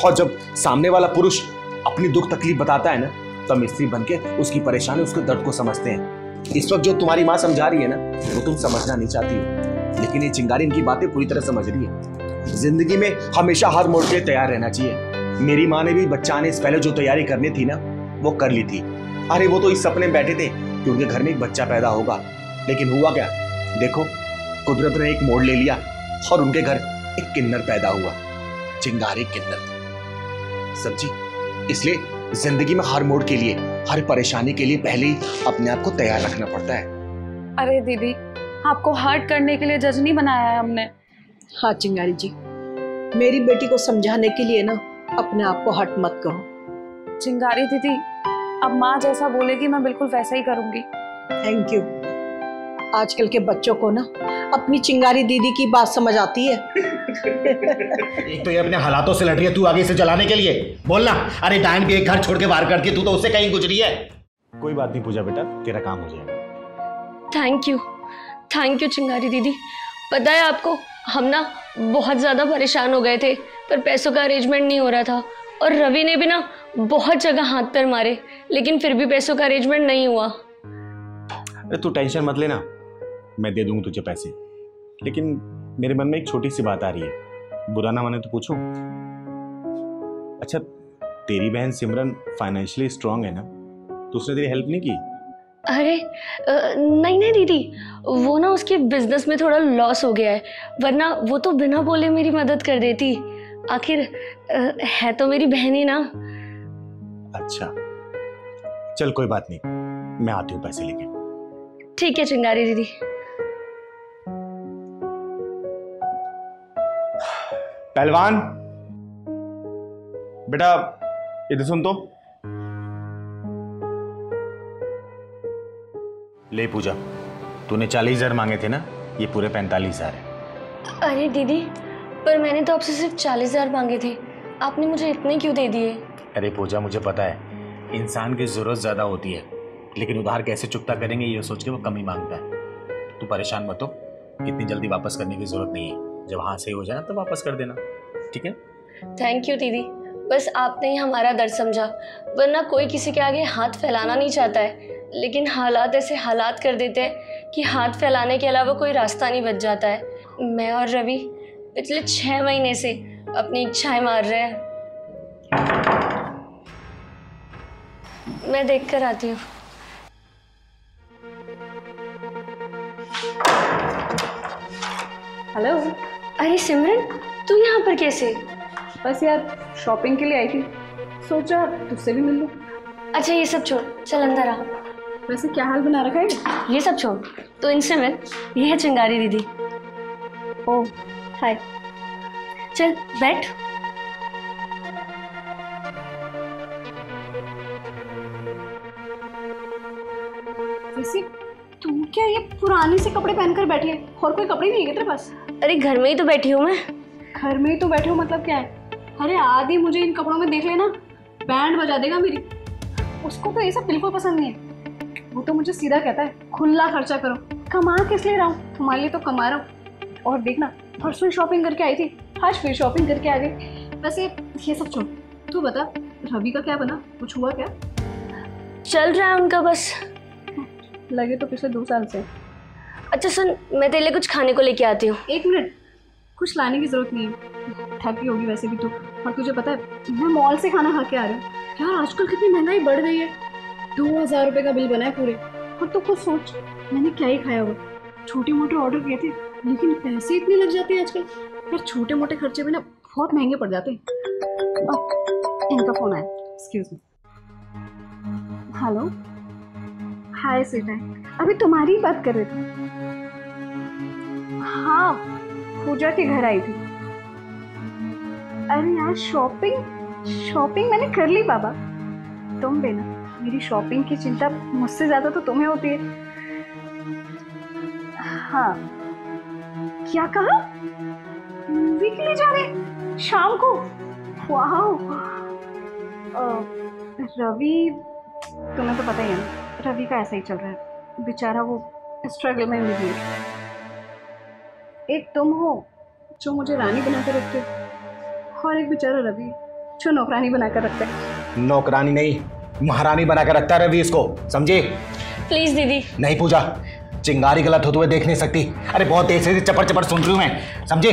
और जब सामने वाला पुरुष अपनी दुख तकलीफ बताता है ना, तो हम स्त्री बनके उसकी परेशानी, उसके दर्द को समझते हैं। इस वक्त जो तुम्हारी माँ समझा रही है ना, वो तुम समझना नहीं चाहती हो, लेकिन ये चिंगारी इनकी बातें पूरी तरह समझ रही है। जिंदगी में हमेशा हर मोड़ के तैयार रहना चाहिए। मेरी माँ ने भी बच्चा आने से पहले जो तैयारी करनी थी ना, वो कर ली थी। अरे वो तो इस सपने में बैठे थे कि उनके घर में एक बच्चा पैदा होगा, लेकिन हुआ क्या? देखो, कुदरत ने एक मोड़ ले लिया और उनके घर एक किन्नर पैदा हुआ, चिंगारी किन्नर। समझी? इसलिए जिंदगी में हर मोड़ के लिए, हर परेशानी के लिए पहले ही अपने आप को तैयार रखना पड़ता है। अरे दीदी, आपको हर्ट करने के लिए जज नहीं बनाया है हमने। हाँ चिंगारी जी, मेरी बेटी को समझाने के लिए ना अपने आप को हर्ट मत करो। चिंगारी दीदी, अब माँ जैसा बोलेगी मैं बिल्कुल वैसा ही करूंगी। Thank you. आजकल के बच्चों को ना अपनी चिंगारी दीदी की बात समझ आती है। एक तो ये अपने हालातों से लड़ रही है, तू आगे से चलाने के लिए बोलना। अरे डायन भी एक घर छोड़ के बाहर करती है, तू तो उससे कहीं गुजरी है। कोई बात नहीं पूजा बेटा, तेरा काम हो जाएगा। थैंक यू चिंगारी दीदी। पता है आपको, हम ना बहुत ज़्यादा परेशान हो गए थे, पर पैसों का अरेंजमेंट नहीं हो रहा था, और रवि ने भी ना बहुत जगह हाथ पैर मारे, लेकिन फिर भी पैसों का अरेंजमेंट नहीं हुआ। अरे तू टेंशन मत लेना, मैं दे दूंगा तुझे पैसे। लेकिन मेरे मन में एक छोटी सी बात आ रही है, बुरा ना माने तो पूछूं? अच्छा, तेरी बहन सिमरन फाइनेंशियली स्ट्रांग है ना, तो उसने तेरी हेल्प नहीं की? अरे नहीं दीदी, वो ना उसके बिजनेस में थोड़ा लॉस हो गया है, वरना वो तो बिना बोले मेरी मदद कर देती। आखिर है तो मेरी बहन ही ना। अच्छा चल कोई बात नहीं, मैं आती हूँ पैसे लेके। ठीक है चिंगारी दीदी। पहलवान बेटा इधर सुन तो। ले पूजा, तूने 40,000 मांगे थे ना, ये पूरे 45,000 है। अरे दीदी, पर मैंने तो आपसे सिर्फ 40,000 मांगे थे, आपने मुझे इतने क्यों दे दिए? अरे पूजा, मुझे पता है इंसान की जरूरत ज्यादा होती है, लेकिन उधार कैसे चुकता करेंगे ये सोच के वो कम ही मांगता है। तू परेशान मत हो, इतनी जल्दी वापस करने की जरूरत नहीं है, जब हाँ सही हो जाए तो वापस कर देना, ठीक है? थैंक यू दीदी, बस आपने ही हमारा दर्द समझा, वरना कोई किसी के आगे हाथ फैलाना नहीं चाहता है, लेकिन हालात ऐसे हालात कर देते हैं कि हाथ फैलाने के अलावा कोई रास्ता नहीं बच जाता है। मैं और रवि पिछले 6 महीने से अपनी इच्छाएं मार रहे हैं। मैं देख कर आती हूँ। हेलो। अरे सिमरन, तू यहाँ पर कैसे? बस यार शॉपिंग के लिए आई थी, सोचा तुझसे भी मिल लूं। अच्छा ये सब छोड़, चल अंदर आ। वैसे क्या हाल बना रखा है? ये सब छोड़, तो इनसे मिल, ये है चिंगारी दीदी। ओह हाय। चल बैठ। वैसे तू क्या ये पुराने से कपड़े पहनकर बैठी है? और कोई कपड़े नहीं है तेरे पास? अरे घर में ही तो बैठी हूँ मैं। घर में ही तो बैठे हो मतलब क्या है? अरे आदि मुझे इन कपड़ों में देख लेना, बैंड बजा देगा मेरी। उसको तो ये सब बिल्कुल पसंद नहीं है। वो तो मुझे सीधा कहता है खुला खर्चा करो। कमा किस लिए रहा हूँ? तुम्हारे लिए तो कमा रहा हूँ। और देखना परसों शॉपिंग करके आई थी, आज फिर शॉपिंग करके आ गई। वैसे ये सब छोड़, तू बता रवि का क्या बना? कुछ हुआ क्या? चल रहा है उनका बस। लगे तो पिछले 2 साल से। अच्छा सुन, मैं तेरे लिए कुछ खाने को लेके आती हूँ। 1 मिनट, कुछ लाने की जरूरत नहीं है, थकी होगी वैसे भी तू। और तुझे पता है मैं मॉल से खाना खा के आ रही हूँ। यार आजकल कितनी महंगाई बढ़ गई है। 2000 रुपये का बिल बना है पूरे। और तो खुद सोच मैंने क्या ही खाया होगा। छोटे मोटे ऑर्डर किए थे लेकिन पैसे इतने लग जाते हैं आजकल। यार छोटे मोटे खर्चे भी ना बहुत महंगे पड़ जाते हैं। इनका फोन आया, एक्सक्यूज मी। हेलो, हाय सीटा, अभी तुम्हारी ही बात कर रहे थे। हाँ पूजा के घर आई थी। अरे यार शॉपिंग मैंने कर ली बाबा। तुम भी ना, मेरी शॉपिंग की चिंता मुझसे ज्यादा तो तुम्हें होती है। हाँ क्या कहा? मूवी के लिए जा रहे शाम को? वाह। रवि, तुम्हें तो पता ही है ना, रवि का ऐसा ही चल रहा है बेचारा, वो स्ट्रगल में भी है। एक तुम हो जो मुझे रानी बनाकर रखते हो, और एक बेचारा रवि जो नौकरानी बनाकर रखता है। नौकरानी नहीं, महारानी बनाकर रखता है रवि इसको, समझे? प्लीज दीदी। नहीं पूजा, चिंगारी गलत होते हुए देख नहीं सकती। अरे बहुत देर से चपड़ चपड़ सुन रही हूँ मैं, समझे?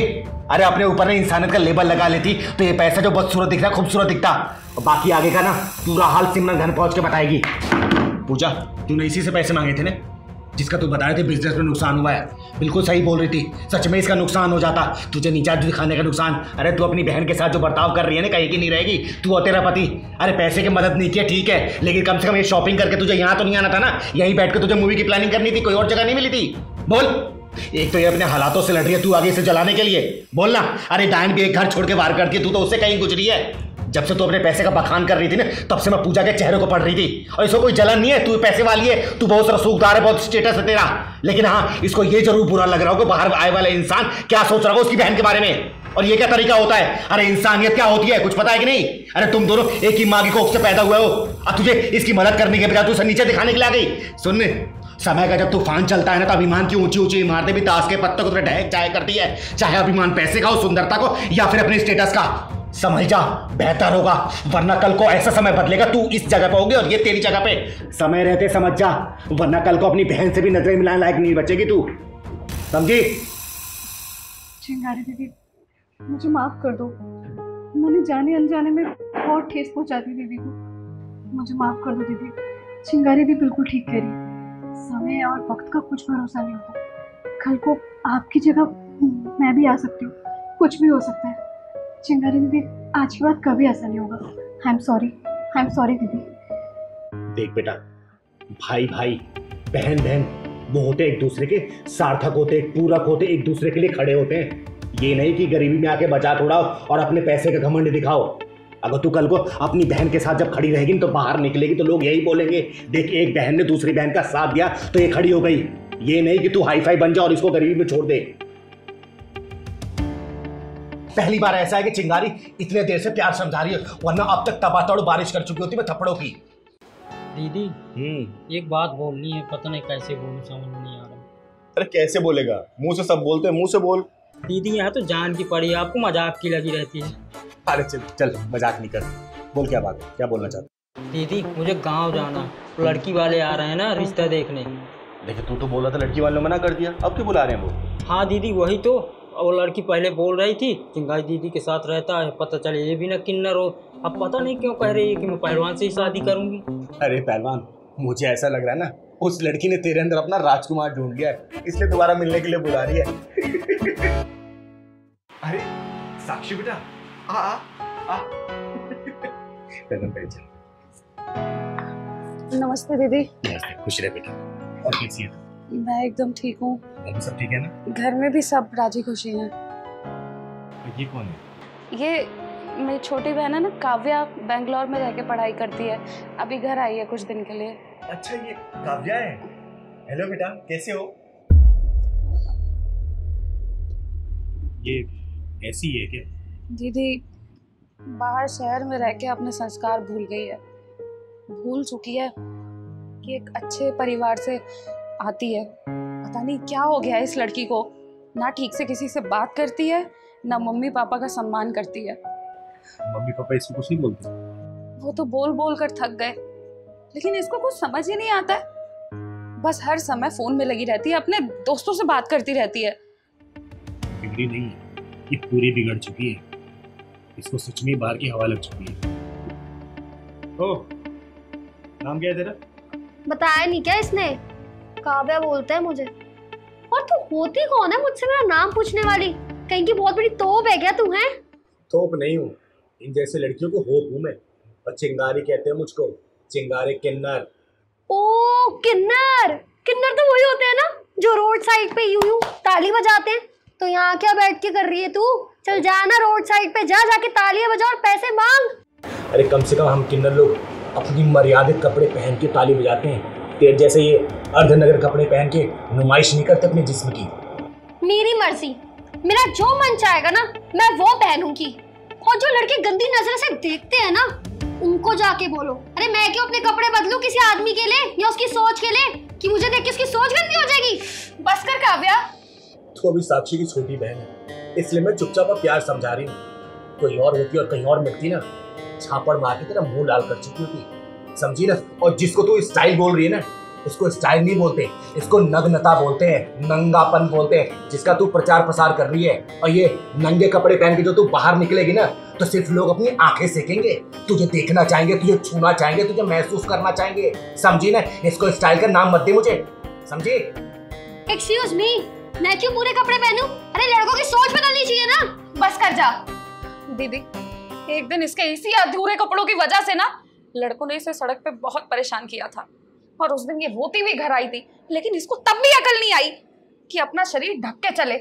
अरे अपने ऊपर ने इंसानियत का लेबल लगा लेती तो ये पैसा जो बदसूरत दिख रहा है खूबसूरत दिखता, और बाकी आगे का ना पूरा हाल सिमरन घर पहुंच के बताएगी। पूजा, तूने इसी से पैसे मांगे थे ना, जिसका तू बता रहे थे बिजनेस में नुकसान हुआ है? बिल्कुल सही बोल रही थी, सच में इसका नुकसान हो जाता, तुझे नीचा दिखाने का नुकसान। अरे तू अपनी बहन के साथ जो बर्ताव कर रही है ना, कहीं की नहीं रहेगी तू और तेरा पति। अरे पैसे की मदद नहीं किया ठीक है, लेकिन कम से कम ये शॉपिंग करके तुझे यहाँ तो नहीं आना था ना, यहीं बैठ के तुझे मूवी की प्लानिंग करनी थी, कोई और जगह नहीं मिली थी। बोल, एक तो ये अपने हालातों से लड़ रही है, तू आगे से जलाने के लिए बोलना। अरे डायन भी एक घर छोड़ के वार करती है, तू तो उससे कहीं गुजरी है। जब से तू अपने पैसे का बखान कर रही थी ना, तब से मैं पूजा के चेहरे को पढ़ रही थी, और इसको कोई जलन नहीं है, तू पैसे वाली है, तू बहुत रसूखदार है, बहुत स्टेटस है तेरा। लेकिन हाँ, इसको ये जरूर बुरा लग रहा हो कि बाहर आए वाला इंसान क्या सोच रहा हो उसकी बहन के बारे में, और ये क्या तरीका होता है? अरे इंसानियत क्या होती है कुछ पता है कि नहीं? अरे तुम दोनों एक ही माँ की कोख से पैदा हुए हो, अब तुझे इसकी मदद करने के बजाय तू उसे नीचे दिखाने के लिए आ गई। सुन, समय का जब तूफान चलता है ना, तो अभिमान की ऊंची ऊंची इमारतें भी ताश के पत्तों को ढहक जाया करती है, चाहे अभिमान पैसे का हो, सुंदरता को, या फिर अपने स्टेटस का। समझ जा, बेहतर होगा, वरना कल को ऐसा समय बदलेगा तू इस जगह पे होगी और ये तेरी जगह पे। समय रहते समझ जा, वरना कल को अपनी बहन से भी नजरें मिलाने लायक नहीं बचेगी तू, समझी? चिंगारी दीदी मुझे माफ कर दो, मैंने जाने अनजाने में बहुत ठेस पहुंचा दी दीदी को। मुझे माफ कर दो दीदी। चिंगारी दी बिल्कुल ठीक कह रही, समय और वक्त का कुछ भरोसा नहीं होता। कल को आपकी जगह मैं भी आ सकती हूँ, कुछ भी हो सकता है। चिंगारी दीदी आज के बाद कभी ऐसा नहीं होगा। आई एम सॉरी दीदी। देख बेटा, भाई भाई, बहन बहन वो होते एक दूसरे के सार्थक होते, एक पूरक होते, एक दूसरे के लिए खड़े होते हैं। ये नहीं कि गरीबी में आके बचा तोड़ाओ और अपने पैसे का घमंड दिखाओ। अगर तू कल को अपनी बहन के साथ जब खड़ी रहेगी तो बाहर निकलेगी तो लोग यही बोलेंगे, देख एक बहन ने दूसरी बहन का साथ दिया तो ये खड़ी हो गई। ये नहीं कि तू हाई फाई बन जा और इसको गरीबी में छोड़ दे। पहली बार ऐसा है कि चिंगारी इतने देर से प्यार समझा रही है, वरना अब तक तबातड़ बारिश कर चुकी होती मैं थप्पड़ों की। दीदी एक बात बोलनी है, पता नहीं कैसे बोलूं, समझ में नहीं आ रहा। अरे कैसे बोलेगा, मुंह से सब बोलते हैं, मुंह से बोल। दीदी यहाँ तो जान की पड़ी, आपको मजाक की लगी रहती है। अरे चल चल मजाक नहीं कर, बोल क्या बात है, क्या बोलना चाहते? दीदी मुझे गांव जाना, लड़की वाले आ रहे हैं ना रिश्ता देखने। देखो तू तो बोल रहा था लड़की वालों ने मना कर दिया, अब क्यों बुला रहे हैं वो? हाँ दीदी वही तो, वो लड़की पहले बोल रही थी चिंगारी दीदी के साथ रहता है, पता चले ये भी ना किन्नर हो। अब पता नहीं क्यों कह रही है कि मैं पहलवान से ही शादी करूंगी। अरे पहलवान, मुझे ऐसा लग रहा है ना उस लड़की ने तेरे अंदर अपना राजकुमार ढूंढ लिया है, इसलिए दोबारा मिलने के लिए बुला रही है। अरे साक्षी बेटा, आ आ आ। नमस्ते दीदी। खुश रहे बेटा। और कैसी है? मैं एकदम ठीक हूँ। घर में सब ठीक है ना? घर में भी सब राजी खुशी हैं। ये कौन है? ये मेरी छोटी बहन है ना काव्या, बेंगलोर में रह के पढ़ाई करती है, अभी घर आई है कुछ दिन के लिए। अच्छा ये काव्या है। हेलो बेटा, कैसे हो? ये ऐसी है क्या? दीदी बाहर शहर में रह के अपने संस्कार भूल गई है, भूल चुकी है कि एक अच्छे परिवार से आती है। पता नहीं क्या हो गया है इस लड़की को, ना ठीक से किसी से बात करती है, ना मम्मी पापा का सम्मान करती है। मम्मी पापा इसको कुछ नहीं बोलते? वो तो बोल बोल कर थक गए, लेकिन इसको कुछ समझ ही नहीं आता है। बस हर समय फोन में लगी रहती है, अपने दोस्तों से बात करती रहती है। बिगड़ी नहीं, ये पूरी बिगड़ चुकी है। इसको सच में बाहर की हवा लग चुकी है। ओ, नाम क्या है तेरा? बताया नहीं क्या इसने? काव्या बोलता है मुझे। और तू होती कौन है मुझसे मेरा नाम पूछने वाली? कहीं की बहुत बड़ी तोप है क्या तू? है तोप नहीं हूँ, इन जैसे लड़कियों को होप हूँ मैं। और चिंगारी कहते हैं मुझको, चिंगारी किन्नर। ओ किन्नर, किन्नर तो वही होते हैं ना जो रोड साइड पे यूं यूं ताली बजाते हैं। तो यहाँ क्या बैठ के कर रही है तू? चल जा ना रोड साइड पे, जा जाके तालियां बजा और पैसे मांग। अरे कम से कम हम किन्नर लोग अपनी मर्यादित कपड़े पहन के ताली बजाते हैं। तेरे जैसे ये अर्धनगर कपड़े पहन के नुमाइश नहीं करते अपने जिस्म की। मेरी मर्जी, मेरा जो मन चाहेगा ना मैं वो पहनूंगी। और जो लड़के गंदी नजर से देखते हैं ना उनको जाके बोलो, अरे मैं क्यों अपने कपड़े बदलूं किसी आदमी के लिए या उसकी सोच के लिए कि मुझे देख के उसकी सोच गंदी हो जाएगी। बस कर काव्या। तो अभी साक्षी की छोटी बहन है, इसलिए मैं चुपचाप और प्यार समझा रही हूँ। कोई और होती और कहीं और मिलती ना, छापड़ मार के तेरा मुंह लाल कर चुकी होती, समझी ना। और जिसको तू स्टाइल बोल रही है ना, इसको स्टाइल नहीं बोलते, इसको नग्नता बोलते हैं, नंगापन बोलते हैं, जिसका तू प्रचार प्रसार कर रही है। और ये नंगे कपड़े पहन के जो तू बाहर निकलेगी ना, तो सिर्फ लोग अपनी आंखें सेकेंगे, तुझे देखना चाहेंगे, तुझे छूना चाहेंगे, तुझे महसूस करना चाहेंगे, समझी ना। इसको स्टाइल का नाम मत दे मुझे, समझी? एक्सक्यूज मी, मैं क्यों पूरे कपड़े पहनूं? अरे लड़कों की सोच बदलनी चाहिए ना। बस कर जा। दीदी एक दिन इसके इसी अधूरे कपड़ों की वजह से ना लड़कों ने इसे सड़क पे बहुत परेशान किया था, और उस दिन ये रोती हुई घर आई थी, लेकिन इसको तब भी अकल नहीं आई कि अपना शरीर ढक के चले।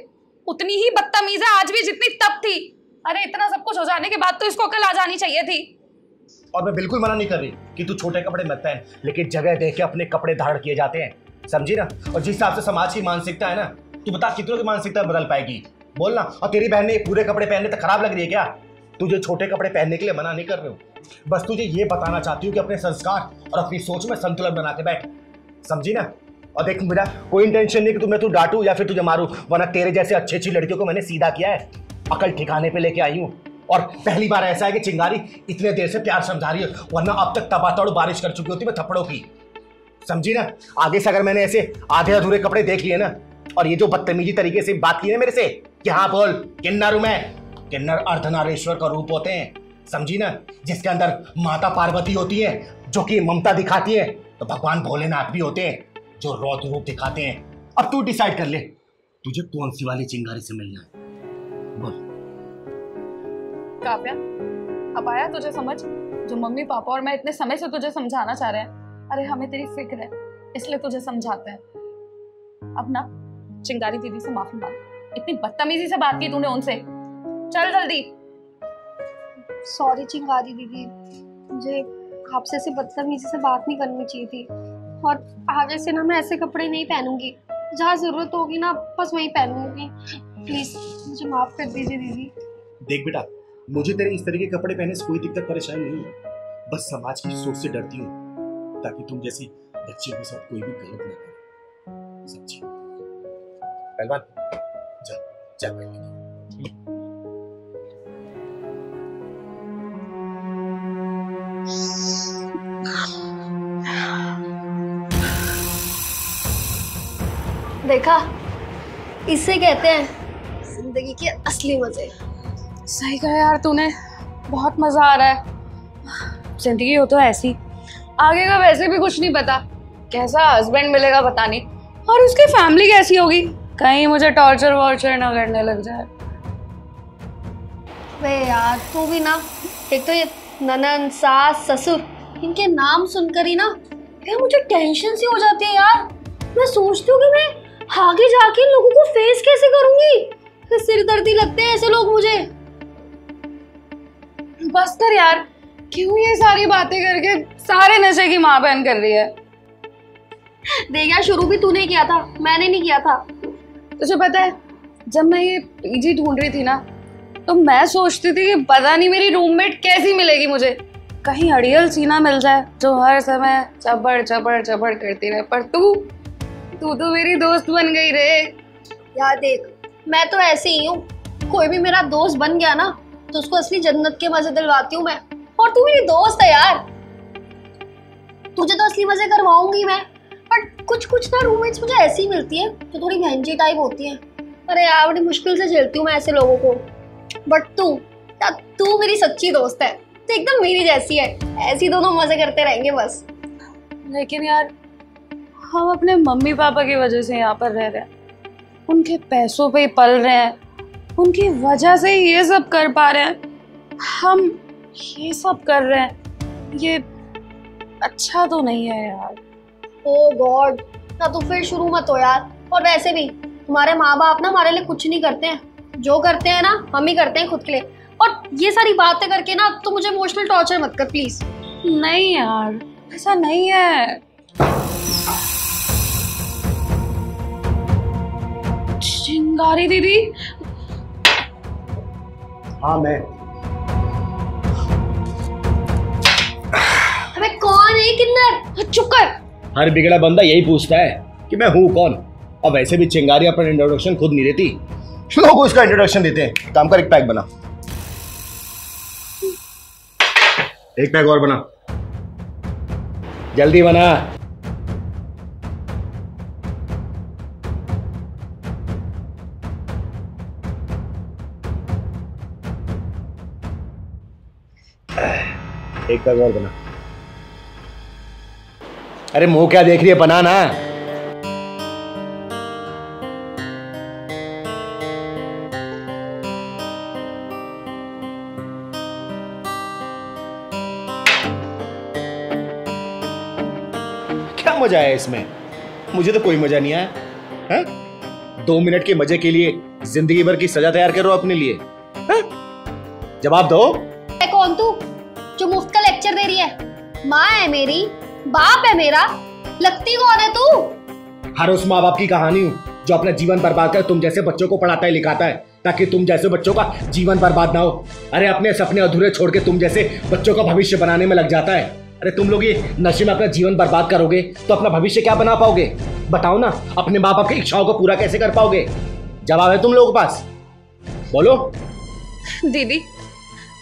उतनी ही बदतमीज है आज भी जितनी तब थी। अरे इतना सब कुछ हो जाने के बाद तो इसको अकल आ जानी चाहिए थी। और मैं बिल्कुल मना नहीं कर रही कि तू छोटे कपड़े मत पहन, लेकिन जगह देख के अपने कपड़े धारण किए जाते हैं, समझी ना। और जिस हिसाब से समाज की मानसिकता है ना, तू बता कितनों की मानसिकता बदल पाएगी, बोलना। और तेरी बहन ने पूरे कपड़े पहनने तो खराब लग रही है क्या? तुझे छोटे कपड़े पहनने के लिए मना नहीं कर रही हूँ, बस तुझे ये बताना चाहती हूँ कि अपने संस्कार और अपनी सोच में संतुलन बना के बैठ, समझी ना। और देख मेरा कोई इंटेंशन नहीं कि तुम्हें तू डांटू या फिर तुझे मारूं, वरना तेरे जैसे अच्छी अच्छी लड़कियों को मैंने सीधा किया है, अकल ठिकाने पे लेके आई हूँ। और पहली बार ऐसा है कि चिंगारी इतने देर से प्यार समझा रही है, वरना अब तक तबातड़ बारिश कर चुकी होती मैं थप्पड़ों की, समझी ना। आगे से अगर मैंने ऐसे आधे अधूरे कपड़े देख लिए ना, और ये जो बदतमीजी तरीके से बात की है मेरे से कि हाँ बोल किन्नर हूं मैं, किन्नर अर्धनारीश्वर का रूप होते हैं, समझी ना, जिसके अंदर माता पार्वती होती है जो कि ममता दिखाती है, तो भगवान भोलेनाथ भी होते हैं जो रौद्र रूप दिखाते हैं। अब तू डिसाइड कर ले तुझे कौन सी वाली चिंगारी से मिलना है, बोल। काव्या अब आया तुझे समझ, जो मम्मी पापा और मैं इतने समय से तुझे समझाना चाह रहे हैं। अरे हमें तेरी फिक्र है इसलिए तुझे समझाते हैं। अब ना चिंगारी दीदी से माफी मांग, इतनी बदतमीजी से बात की तूने उनसे। चल जल्दी। सॉरी चिंगारी दीदी, मुझे आपसे ऐसे बदतमीजी से बात नहीं करनी चाहिए थी। और आगे से ना मैं ऐसे कपड़े नहीं पहनूंगी, जहाँ जरूरत होगी ना बस वहीं पहनूंगी। प्लीज मुझे माफ कर दीजिए दीदी। देख बेटा, मुझे तेरे इस तरह के कपड़े पहनने से कोई दिक्कत परेशानी नहीं है, बस समाज की सोच से डरती हूँ ताकि तुम जैसी बच्ची के साथ कोई भी गलत ना करे, सच्ची। पहलवान जा जा पहले। देखा, इसे कहते हैं जिंदगी के असली मजे। सही कहा यार तूने, बहुत मजा आ रहा है। जिंदगी हो तो ऐसी, आगे का वैसे भी कुछ नहीं पता, कैसा हस्बैंड मिलेगा पता नहीं, और उसकी फैमिली कैसी होगी, कहीं मुझे टॉर्चर वॉर्चर ना करने लग जाए। वे यार तू भी ना, एक तो ये ननन सास ससुर, इनके नाम सुनकर ही ना यार मुझे टेंशन सी हो जाती है यार। मैं सोचती हूँ कि मैं आगे जाके इन लोगों को फेस कैसे करूंगी। सिर दर्दी लगते हैं ऐसे लोग मुझे। बस कर यार, क्यों ये सारी बातें करके सारे नशे की माँ बहन कर रही है। देख यार, शुरू भी तूने किया था, मैंने नहीं किया था। तुझे पता है, जब मैं ये पीजी ढूंढ रही थी ना, तो मैं सोचती थी कि पता नहीं मेरी रूममेट कैसी मिलेगी मुझे, कहीं अड़ियल सी ना मिल जाए जो हर समय चबड़ चबड़ चबड़ करती रहे। पर तू तो मेरी दोस्त बन गई रे। यार देख, मैं तो ऐसे ही हूँ, कोई भी मेरा दोस्त बन गया ना तो उसको असली जन्नत के मजे दिलवाती हूँ मैं। और तू मेरी दोस्त है यार, तुझे तो असली मजे करवाऊंगी मैं। बट कुछ ना रूममेट्स मुझे ऐसी मिलती है जो थोड़ी महंगी टाइप होती है। अरे यार, बड़ी मुश्किल से झेलती हूँ मैं ऐसे लोगों को। बट तू मेरी सच्ची दोस्त है, तो एकदम मेरी जैसी है। ऐसी दोनों मजे करते रहेंगे बस। लेकिन यार, हम अपने मम्मी पापा की वजह से यहाँ पर रह रहे हैं, उनके पैसों पे ही पल रहे हैं, उनकी वजह से ही ये सब कर पा रहे हैं। हम ये सब कर रहे हैं, ये अच्छा तो नहीं है यार। ओह गॉड, ना तो फिर शुरू मत हो यार। और वैसे भी हमारे माँ बाप ना हमारे लिए कुछ नहीं करते हैं, जो करते हैं ना हम ही करते हैं खुद के लिए। और ये सारी बातें करके ना तो मुझे इमोशनल टॉर्चर मत कर प्लीज। नहीं यार, ऐसा नहीं है। चिंगारी दीदी। हाँ मैं। अबे कौन है किन्नर? चुप कर। हर बिगड़ा बंदा यही पूछता है कि मैं हूँ कौन। अब वैसे भी चिंगारी अपना इंट्रोडक्शन खुद नहीं देती, लोग उसका इंट्रोडक्शन देते हैं। काम कर, एक पैक बना, एक पैक और बना, जल्दी बना। एक पैक और बना। अरे मुंह क्या देख रही है, बना ना। क्या मजा आया इसमें? मुझे तो कोई मजा नहीं आया है? 2 मिनट के मजे के लिए जिंदगी भर की सजा तैयार करो अपने लिए है? जवाब दो। कौन तू जो मुफ्त का लेक्चर दे रही है? माँ है मेरी, बाप है मेरा, लगती कौन है तू? हर उस माँ बाप की कहानी हूँ जो अपना जीवन बर्बाद कर तुम जैसे बच्चों को पढ़ाता है लिखाता है, ताकि तुम जैसे बच्चों का जीवन बर्बाद ना हो। अरे अपने सपने अधूरे छोड़ के तुम जैसे बच्चों का भविष्य बनाने में लग जाता है। अरे तुम लोग ये नशे में अपना जीवन बर्बाद करोगे तो अपना भविष्य क्या बना पाओगे? बताओ ना, अपने माँ बाप की इच्छाओं को पूरा कैसे कर पाओगे? जवाब है तुम लोगों के पास, बोलो। दीदी,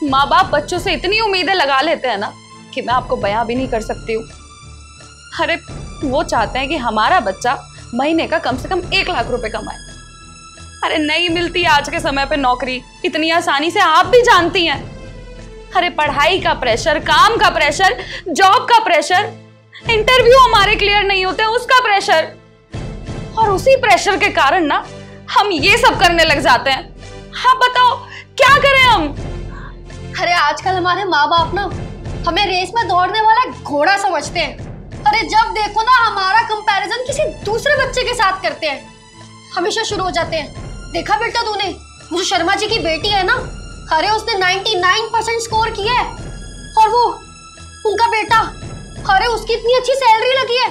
माँ बाप बच्चों से इतनी उम्मीदें लगा लेते हैं ना कि मैं आपको बयां भी नहीं कर सकती हूँ। अरे वो चाहते हैं कि हमारा बच्चा महीने का कम से कम 1 लाख रुपए कमाए। अरे नहीं मिलती आज के समय पे नौकरी इतनी आसानी से, आप भी जानती हैं। अरे पढ़ाई का प्रेशर, काम का प्रेशर, जॉब का प्रेशर, इंटरव्यू हमारे क्लियर नहीं होते उसका प्रेशर, और उसी प्रेशर के कारण ना हम ये सब करने लग जाते हैं। हाँ बताओ क्या करें हम? अरे आजकल हमारे माँ बाप ना हमें रेस में दौड़ने वाला घोड़ा समझते हैं। अरे जब देखो ना हमारा कंपैरिजन किसी दूसरे बच्चे के साथ करते हैं, हमेशा शुरू हो जाते हैं। देखा बेटा तूने, वो जो शर्मा जी की बेटी है ना, अरे उसने 99% स्कोर किया है, और वो उनका बेटा, अरे उसकी इतनी अच्छी सैलरी लगी है।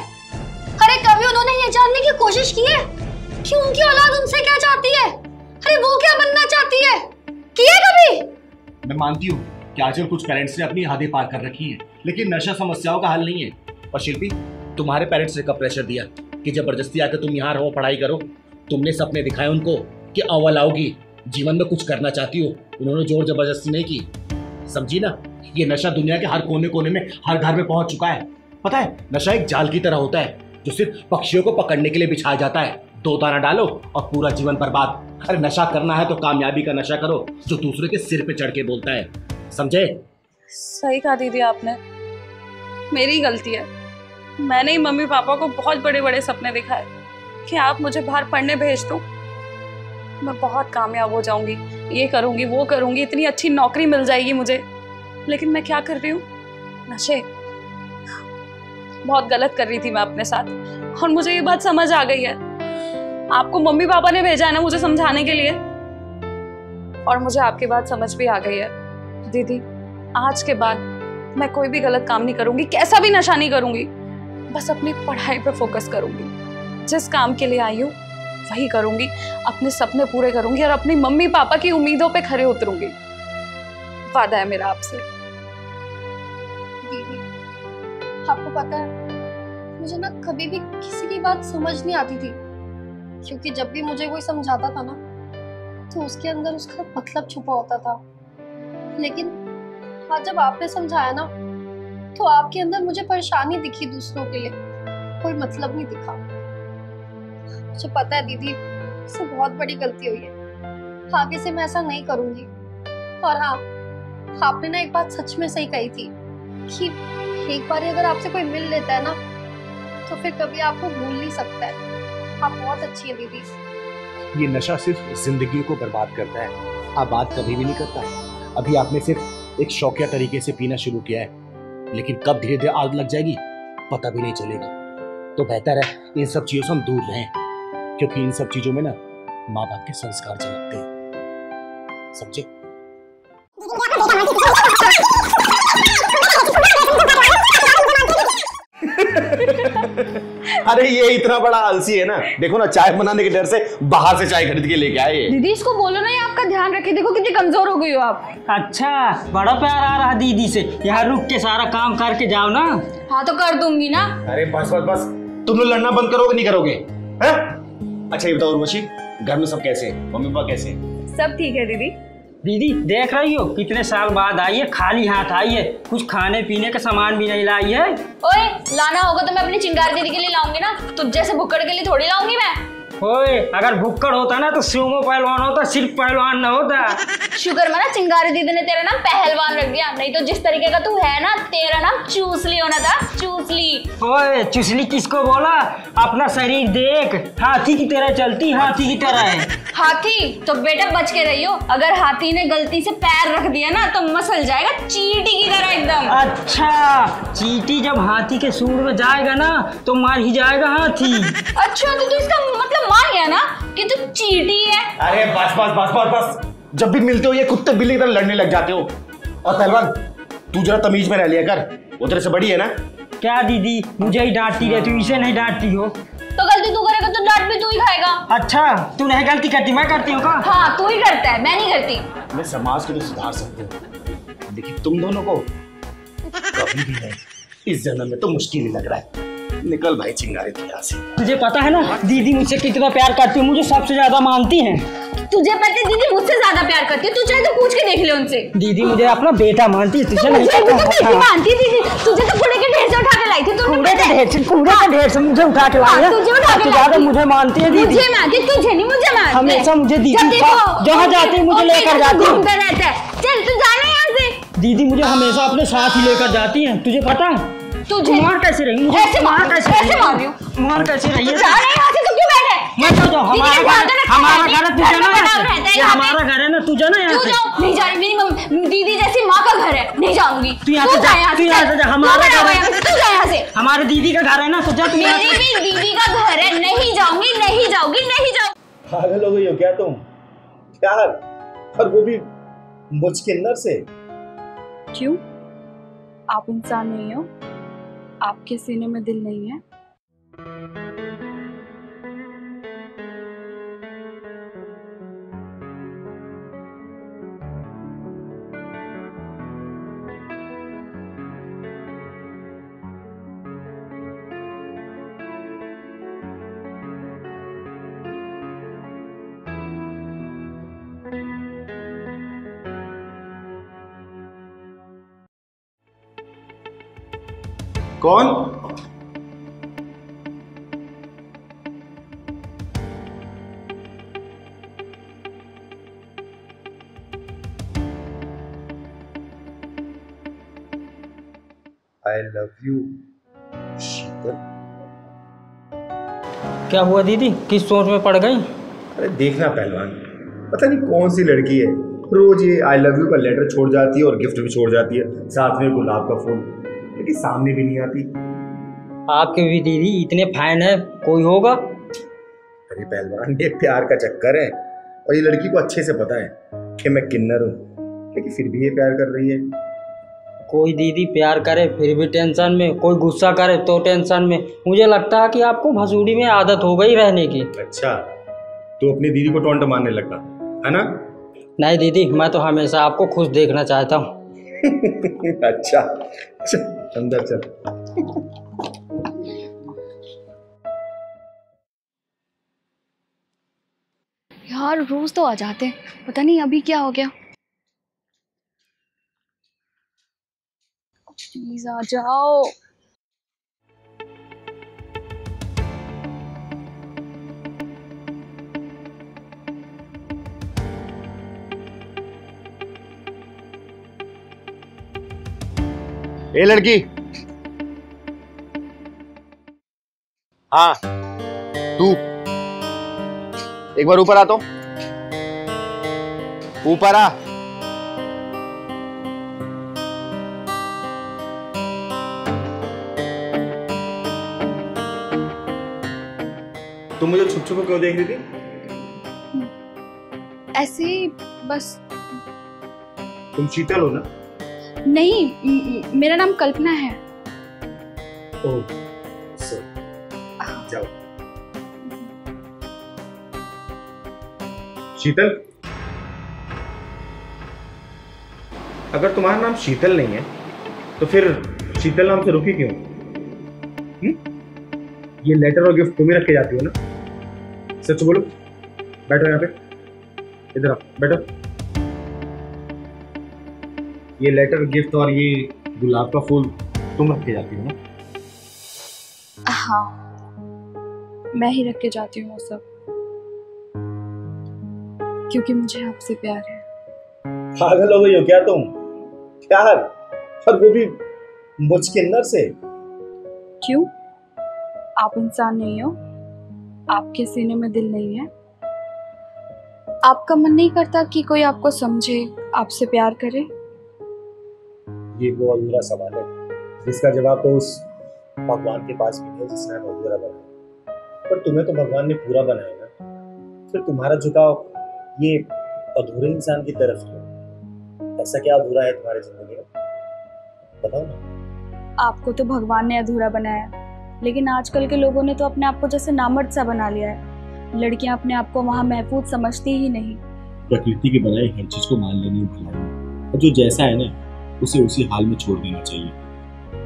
अरे कभी उन्होंने ये जानने की कोशिश की है कि उनकी औलाद उनसे क्या चाहती है? अरे वो क्या बनना चाहती है? किया कभी? मैं मानती हूँ कि आजकल कुछ पेरेंट्स ने अपनी हदें पार कर रखी हैं, लेकिन नशा समस्याओं का हल नहीं है। और शिल्पी, तुम्हारे पेरेंट्स ने कब प्रेशर दिया कि जबरदस्ती आकर तुम यहाँ रहो, पढ़ाई करो? तुमने सपने दिखाए उनको कि अव्वल आओगी, जीवन में कुछ करना चाहती हो, उन्होंने जोर जबरदस्ती नहीं की। समझी ना, ये नशा दुनिया के हर कोने कोने में, हर घर में पहुंच चुका है। पता है, नशा एक जाल की तरह होता है जो सिर्फ पक्षियों को पकड़ने के लिए बिछाया जाता है। 2 दाना डालो और पूरा जीवन बर्बाद। अरे नशा करना है तो कामयाबी का नशा करो जो दूसरे के सिर पे चढ़ के बोलता है, समझे? सही कहा दीदी आपने, मेरी गलती है। मैंने ही मम्मी पापा को बहुत बड़े बड़े सपने दिखाए कि आप मुझे बाहर पढ़ने भेज दो, मैं बहुत कामयाब हो जाऊंगी, ये करूंगी वो करूंगी, इतनी अच्छी नौकरी मिल जाएगी मुझे। लेकिन मैं क्या कर रही हूँ? नशे। बहुत गलत कर रही थी मैं अपने साथ, और मुझे ये बात समझ आ गई है। आपको मम्मी पापा ने भेजा है ना मुझे समझाने के लिए, और मुझे आपकी बात समझ भी आ गई है। दीदी, आज के बाद मैं कोई भी गलत काम नहीं करूंगी, कैसा भी नशा नहीं करूंगी, बस अपनी पढ़ाई पे फोकस करूंगी। जिस काम के लिए आई हूँ वही करूंगी, अपने सपने पूरे करूंगी और अपनी मम्मी पापा की उम्मीदों पे खरे उतरूंगी। वादा है मेरा आपसे। दीदी, आपको पता है मुझे ना कभी भी किसी की बात समझ नहीं आती थी, क्योंकि जब भी मुझे कोई समझाता था ना तो उसके अंदर उसका मतलब छुपा होता था। लेकिन आज जब आपने समझाया ना तो आपके अंदर मुझे परेशानी दिखी, दूसरों के लिए कोई मतलब नहीं दिखा। मुझे पता है दीदी, इससे बहुत बड़ी गलती हुई है, आगे से मैं ऐसा नहीं करूंगी। और हाँ, आपने ना एक बात सच में सही कही थी कि एक बार अगर आपसे कोई मिल लेता है ना तो फिर कभी आपको भूल नहीं सकता है। आप बहुत अच्छी हैं दीदी। ये नशा सिर्फ जिंदगी को बर्बाद करता है, आबाद कभी भी नहीं करता। अभी आपने सिर्फ एक शौकिया तरीके से पीना शुरू किया है, लेकिन कब धीरे धीरे आदत लग जाएगी पता भी नहीं चलेगा। तो बेहतर है इन सब चीजों से हम दूर रहें, क्योंकि इन सब चीजों में ना माँ बाप के संस्कार झलकते हैं, समझे? अरे ये इतना बड़ा आलसी है ना, देखो ना चाय बनाने के डर से बाहर से चाय खरीद के लेके आए। दीदी इसको बोलो ना, ये आपका ध्यान रखे, देखो कितनी कमजोर हो गई हो आप। अच्छा, बड़ा प्यार आ रहा दीदी से, यहाँ रुक के सारा काम करके जाओ ना। हाँ तो कर दूंगी ना। अरे बस बस बस, तुम लोग लड़ना बंद करोगे नहीं करोगे? हैं? अच्छा ये बताओ उर्वशी, घर में सब कैसे हैं? मम्मी पापा कैसे हैं? सब ठीक है दीदी। दीदी देख रही हो कितने साल बाद आई है, खाली हाथ आई है, कुछ खाने पीने का सामान भी नहीं लाई है। ओए, लाना होगा तो मैं अपनी चिंगारी दीदी के लिए लाऊंगी ना, तुझ जैसे भुक्कड़ के लिए थोड़ी लाऊंगी मैं। ओए, अगर भुक्कड़ होता ना तो सुमो पहलवान होता, सिर्फ पहलवान न होता। शुक्र माना चिंगारी दीदी ने तेरा नाम पहलवान रख दिया, नहीं तो जिस तरीके का तू है ना, तेरा नाम चूसली होना था, चूसली। ओए, चूसली किसको बोला? अपना शरीर देख, हाथी की तरह चलती, हाथी की तरह है। हाथी? तो बेटा बच के रहियो, अगर हाथी ने गलती से पैर रख दिया ना तो मसल जाएगा चींटी की तरह एकदम। अच्छा, चींटी जब हाथी के सूंड में जाएगा ना तो मार ही जाएगा हाथी। अच्छा, तो तू इसका मतलब मान गया ना कि तू चींटी है? अरे बस बस बस बस बस, जब भी मिलते हो ये कुत्ते बिल्ली की तरह लड़ने लग जाते हो। और पहलवान तू जरा तमीज में रह लिया कर, वो तेरे से बड़ी है ना। क्या दीदी मुझे ही डांटती रहती हो, इसे नहीं डांटती हो? तो गलती तू करेगा तो डांट भी तू ही खाएगा। अच्छा, तू नहीं गलती करती, मैं करती हूँ का? हाँ तू ही करता है, मैं नहीं करती। मैं समाज को तो सुधार सकती हूँ, लेकिन तुम दोनों को कभी भी नहीं, इस जन्म में तो मुश्किल ही लग रहा है। निकल भाई चिंगारी तू यहाँ से। तुझे पता है ना दीदी मुझसे कितना प्यार करती है, मुझे सबसे ज्यादा मानती हैं। तुझे पता है दीदी मुझसे ज्यादा प्यार करती है, तू चाहे तो पूछ के देख ले उनसे। दीदी मुझे अपना बेटा मानती है, तुझे नहीं पता? मानती है दीदी, तुझे तो कूड़े के ढेर से उठा के लाई थी। कूड़े के ढेर से मुझे उठा के लाई है। तुझे ज्यादा मुझे मानती है दीदी। मुझे मानती, तुझे नहीं, मुझे मानती। हमेशा मुझे दीदी जहाँ जाती है मुझे लेकर जाती है। घूमता रहता है, चल तू जाना यहाँ से। दीदी मुझे हमेशा अपने साथ ही लेकर जाती है, तुझे पता है? तुझे मार कैसे रही? ऐसे मार कैसे रही? मार कैसे रही है? जा रहे यहाँ से, तू क्यों बैठे? मैं तो जाऊँ, हमारा घर है, तुझे ना, ये हमारा घर है ना, तू जाना यहाँ से। नहीं जा रही, मेरी दीदी जैसी माँ का घर है, नहीं जाऊंगी। तू यहाँ से जा, तू यहाँ से जा, हमारा घर है, तू जा यहाँ से। हमारे दीदी का घर है ना, तो जा तू। मेरी भी दीदी का घर है, नहीं जाऊंगी, नहीं जाऊंगी, नहीं जाऊंगी। पागल हो गई हो क्या तुम? प्यार, और वो भी मुझ के अंदर से? क्यों? आप इंसान नहीं हो? आपके सीने में दिल नहीं है? कौन? I love you, शीतल। क्या हुआ दीदी, किस सोच में पड़ गई? अरे देखना पहलवान, पता नहीं कौन सी लड़की है, रोज ये आई लव यू का लेटर छोड़ जाती है और गिफ्ट भी छोड़ जाती है, साथ में गुलाब का फूल, लेकिन सामने भी नहीं आती। आपके भी दीदी इतने फैन है, कोई होगा? अरे पहलवान, ये प्यार का चक्कर है और ये लड़की को अच्छे से पता है कि मैं किन्नर हूँ, लेकिन फिर भी ये प्यार कर रही है। कोई दीदी प्यार करे फिर भी टेंशन में, कोई गुस्सा करे तो टेंशन में। मुझे लगता है कि आपको भसूड़ी में आदत हो गई रहने की। अच्छा, तो अपनी दीदी को टोंट मारने लगा है ना? नहीं दीदी, मैं तो हमेशा आपको खुश देखना चाहता हूँ। अच्छा, अंदर चल। यार रोज तो आ जाते हैं, पता नहीं अभी क्या हो गया। प्लीज आ जाओ। ए लड़की, हाँ तू एक बार ऊपर आ, तो ऊपर आ। तुम मुझे छुप छुप क्यों देख रही थी? ऐसे ही बस। तुम शीतल हो ना? नहीं, मेरा नाम कल्पना है। ओह, जाओ। शीतल, अगर तुम्हारा नाम शीतल नहीं है तो फिर शीतल नाम से रुकी क्यों? ये लेटर और गिफ्ट तुम ही रख के जाती हो ना? सच बोलो। बैठो यहाँ पे, इधर आओ, बैठो। ये लेटर गिफ्ट और ये गुलाब का फूल तुम रख के जाती हो ना? हाँ, मैं ही रख के जाती हूँ वो सब, क्योंकि मुझे आपसे प्यार है। पागल हो गई हो क्या तुम? प्यार, और वो भी मुझ किन्नर से? क्यों? आप इंसान नहीं हो? आपके सीने में दिल नहीं है? आपका मन नहीं करता कि कोई आपको समझे, आपसे प्यार करे? ये वो अधूरा सवाल है जिसका जवाब तो उस भगवान के पास भी है जिसने हमें अधूरा बनाया। पर तुम्हें तो भगवान ने पूरा बनाया ना, फिर तुम्हारा झुकाव ये अधूरे इंसान की तरफ क्यों? ऐसा क्या अधूरा है तुम्हारी जिंदगी में, बताओ ना। आपको तो भगवान ने अधूरा बनाया, लेकिन आजकल के लोगों ने तो अपने आप को जैसे नामर्द सा बना लिया है। लड़कियां अपने आप को वहां महफूज समझती ही नहीं। प्रकृति के बनाए हर चीज को मान लेनी भलाई है, और जो जैसा है ना उसे उसी हाल में छोड़ देना चाहिए,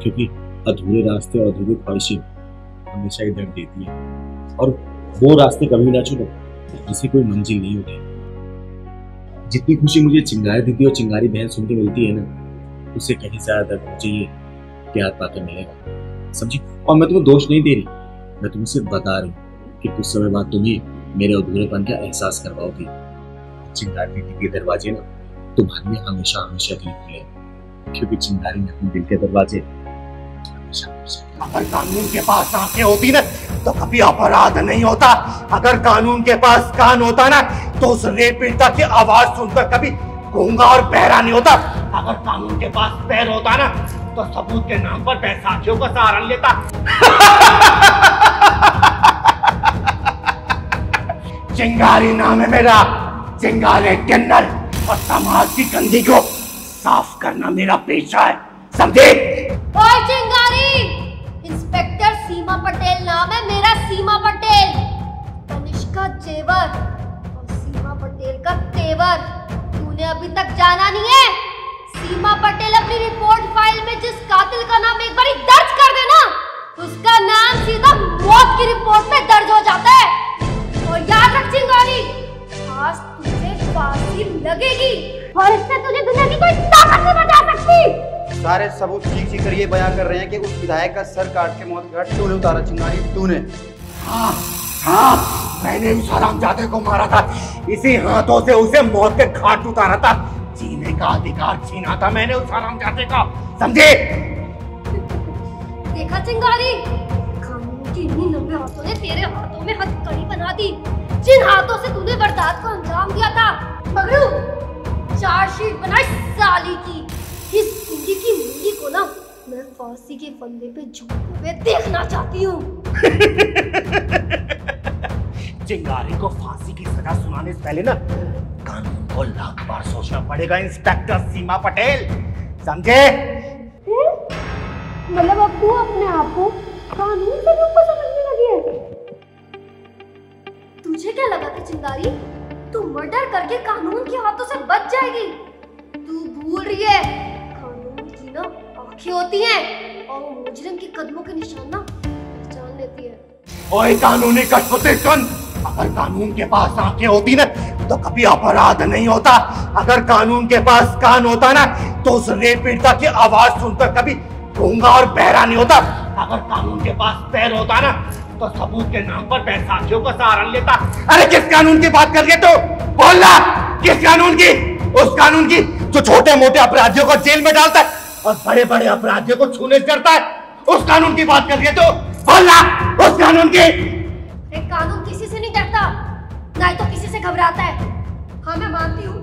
क्योंकि अधूरे रास्ते और अधूरी ख्वाहिशें हमेशा ही दर्द देती है, और वो रास्ते कभी ना चुनो जिसे कोई मंजिल नहीं होती। जितनी खुशी मुझे चिंगारी दीदी और चिंगारी बहन सुन के मिलती है ना, उससे कहीं ज्यादा दर्द मुझे ये प्यार पाकर मिलेगा, समझी? और मैं तुम्हें दोष नहीं दे रही, मैं तुम्हें सिर्फ बता रही हूँ कि कुछ समय बाद तुम ही मेरे अधूरेपन का एहसास करवाओगी। चिंगारी दीदी के दरवाजे ना तुम्हारे लिए हमेशा हमेशा के लिए खुले, क्योंकि चिंगारी ने अपने दिल के दरवाजे हमेशा हमेशा। अगर कानून के पास आंखें होती ना तो कभी अपराध नहीं होता। अगर कानून के पास कान होता ना तो उस रेप पीड़िता की आवाज सुनकर कभी गूंगा और बहरा नहीं होता। अगर कानून के पास पैर होता ना तो सबूत के नाम पर बैसाखियों का सहारा लेता। चिंगारी नाम है मेरा, चिंगारे किन्नर, और समाज की गंदगी को साफ करना मेरा पेशा है, समझे? ओए चिंगारी, इंस्पेक्टर सीमा पटेल नाम है मेरा, सीमा पटेल। तनिष्का जेवर और सीमा पटेल का तेवर तूने अभी तक जाना नहीं है। सीमा पटेल अपनी रिपोर्ट फाइल में जिस कातिल का नाम एक बार दर्ज कर देना, उसका नाम सीधा मौत की रिपोर्ट में दर्ज हो जाता है। और याद रख चिंगारी, आज तुझे फांसी लगेगी और इससे तुझे दुनिया की कोई ताकत नहीं बचा सकती। सारे सबूत चीख चीख कर ये बयान कर रहे हैं कि उस विधायक का सर काट के मौत का घाट तूने उतारा चिंगारी, तूने। हाँ हाँ, मैंने उस हरामजादे को मारा था, इसी हाथों से उसे मौत के घाट उतारा था। जीने का अधिकार छीना था मैंने उस हरामजादे का, समझे? देखा चिंगारी, कानून की इन्हीं लंबे हाथों ने तेरे हाथों में हथकड़ी बना दी, जिन हाथों से तूने वारदात को अंजाम दिया था। मगरू, चार्जशीट बनाई साली की, इस कुंडी की मुंडी को ना मैं फांसी के फंदे पे झूलते हुए देखना चाहती हूँ। चिंगारी को फांसी की सजा सुनाने से पहले ना कानून को लाख बार सोचना पड़ेगा इंस्पेक्टर सीमा पटेल, समझे? मतलब अब तू अपने आप को कानून से ऊपर समझने लगी है? तुझे क्या लगा कि चिंगारी तू मर्डर करके कानून के हाथों से बच जाएगी? तू भूल रही है कानून की ना आंखें होती हैं और वो मुजरिम के कदमों के निशान ना पहचान लेती है। ओए कानूनी कठपुतली सुन, अगर कानून के पास आंखें होती ना तो कभी अपराध नहीं होता। अगर कानून के पास कान होता ना तो उस रेप पीड़िता की आवाज सुनकर कभी गूंगा और बहरा नहीं होता। अगर कानून के पास पैर होता ना तो सबूत के नाम पर बैसाखियों का सहारा लेता। अरे किस कानून की बात कर रही है तू? बोलना, किस कानून की? उस कानून की जो छोटे मोटे अपराधियों को जेल में डालता है और बड़े बड़े अपराधियों को छूने करता है। उस कानून की बात कर रही है तू? बोलना, उस कानून की। कानून किसी से नहीं डरता, ना तो किसी से घबराता है। हाँ मैं मानती हूँ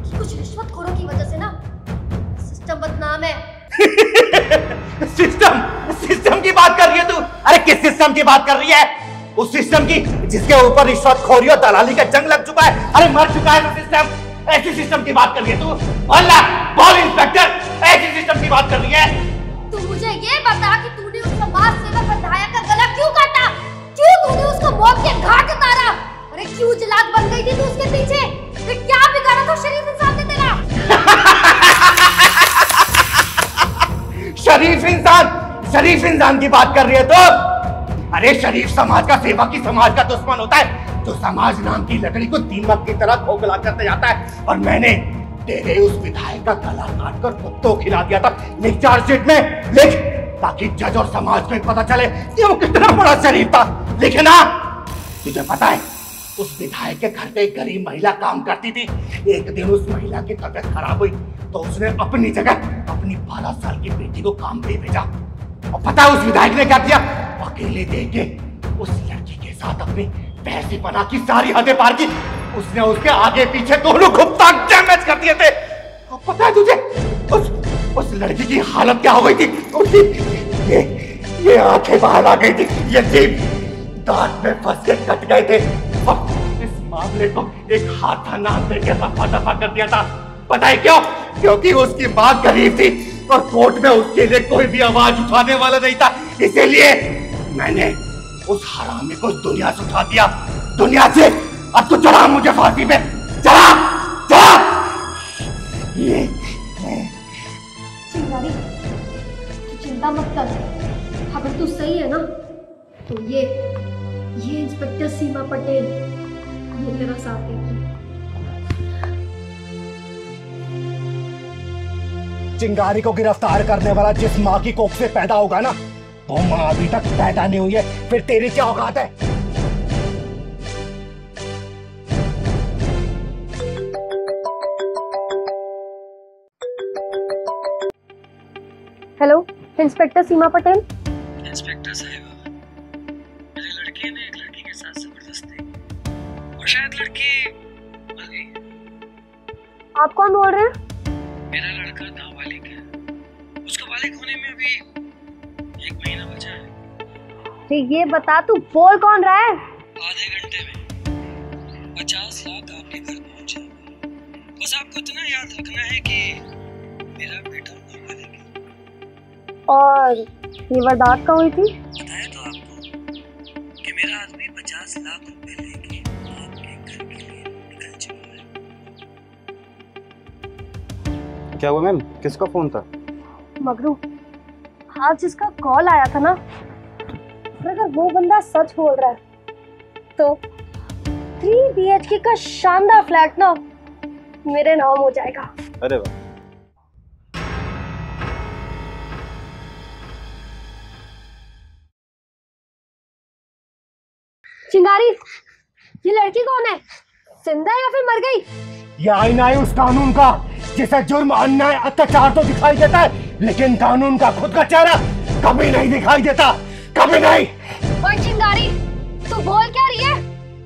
कि कुछ रिश्वतखोरों की वजह से ना सिस्टम बदनाम है। सिस्टम की बात कर रही है तू? अरे किस सिस्टम की बात कर रही है? उस सिस्टम की जिसके ऊपर रिश्वतखोरी और दलाली का जंग लग चुका है। अरे मर चुका है वो सिस्टम। ऐसी सिस्टम की बात कर रही है तू? बोल इंस्पेक्टर, ऐसी सिस्टम की बात कर रही है? तू मुझे ये बता कि तूने उस समाज सेवक विधायक का गला क्यों काटा? क्यों तूने उसको मौत के घाट उतारा? अरे क्यों जलाग बन गई थी तू उसके पीछे? फिर क्या बिगाड़ा था शरीफ इंसान ने तेरा? शरीफ इंसान की बात कर रही है तो? अरे शरीफ समाज का सेवक ही समाज का दुश्मन होता है जो समाज नाम की लकड़ी को दीमक की तरह खोखला करते जाता है। और मैंने तेरे उस विधायक का गला काटकर कुत्तों खिला दिया था। लिख चार्जशीट में लिख, ताकि जज और समाज को पता चले कि वो कितना बड़ा शरीफ था। लिखना। तुझे पता है उस विधायक के घर पे एक गरीब महिला काम करती थी। एक दिन उस महिला की तबीयत खराब हुई तो उसने अपनी जगह अपनी 12 साल की बेटी को काम पे भेजा। और पता है उस विधायक ने क्या किया? अकेले देके उस लड़की के साथ अपनी पैसे बना की सारी हदें पार की। उसने उसके आगे पीछे दोनों घुमता डैमेज कर दिए थे। अब पता है तुझे उस लड़की की हालत क्या हो गई थी? उसकी ये आंखें बाहर आ गई थी, ये जीभ दांत में फंस के कट गए थे। और इस मामले को एक हाथा नाम देकर रफा दफा कर दिया था। पता है क्यों? क्योंकि उसकी मां गरीब थी और कोर्ट में उसके लिए कोई भी आवाज उठाने वाला नहीं था। इसीलिए मैंने उस हरामी को दुनिया से उठा दिया, दुनिया से। अब तो चढ़ा मुझे फांसी पे, चढ़ा। चिंगारी, तू चिंता मत कर। अगर तू सही है ना तो ये इंस्पेक्टर सीमा पटेल ये तेरा साथ देगी। चिंगारी को गिरफ्तार करने वाला जिस माँ की कोख से पैदा होगा ना वो माँ अभी तक पैदा नहीं हुई है, फिर तेरी क्या औकात है? हेलो, इंस्पेक्टर सीमा पटेल। इंस्पेक्टर साहिबा, मेरी लड़की ने एक लड़की के साथ जबरदस्ती और शायद लड़की मर गई। आप कौन बोल रहे हैं? मेरा लड़का नाबालिग है, उसका बालिग होने में अभी 1 महीना बचा है। ये बता तू बोल कौन रहा है? आधे घंटे में 50 लाख आपके घर पहुंच जाएगा। बस आपको इतना याद रखना है कि मेरा बेटा नाबालिग है। और ये वारदात कहाँ हुई थी? बताया तो आपको कि मेरा आदमी 50 लाख रुपए लेके आपके घर के लिए निकल चुका है। क्या हुआ मैम? किसका फोन था? मगरू, आज जिसका कॉल आया था ना, अगर वो बंदा सच बोल रहा है तो 3 BHK का शानदार फ्लैट ना मेरे नाम हो जाएगा। अरे वाह। चिंगारी, ये लड़की कौन है? जिंदा या फिर मर गई? ये आईना है उस कानून का जिसे जुर्म, अन्याय, अत्याचार तो दिखाई देता है लेकिन कानून का खुद का चेहरा कभी नहीं दिखाई देता, कभी नहीं। और चिंगारी, तू बोल क्या रही है?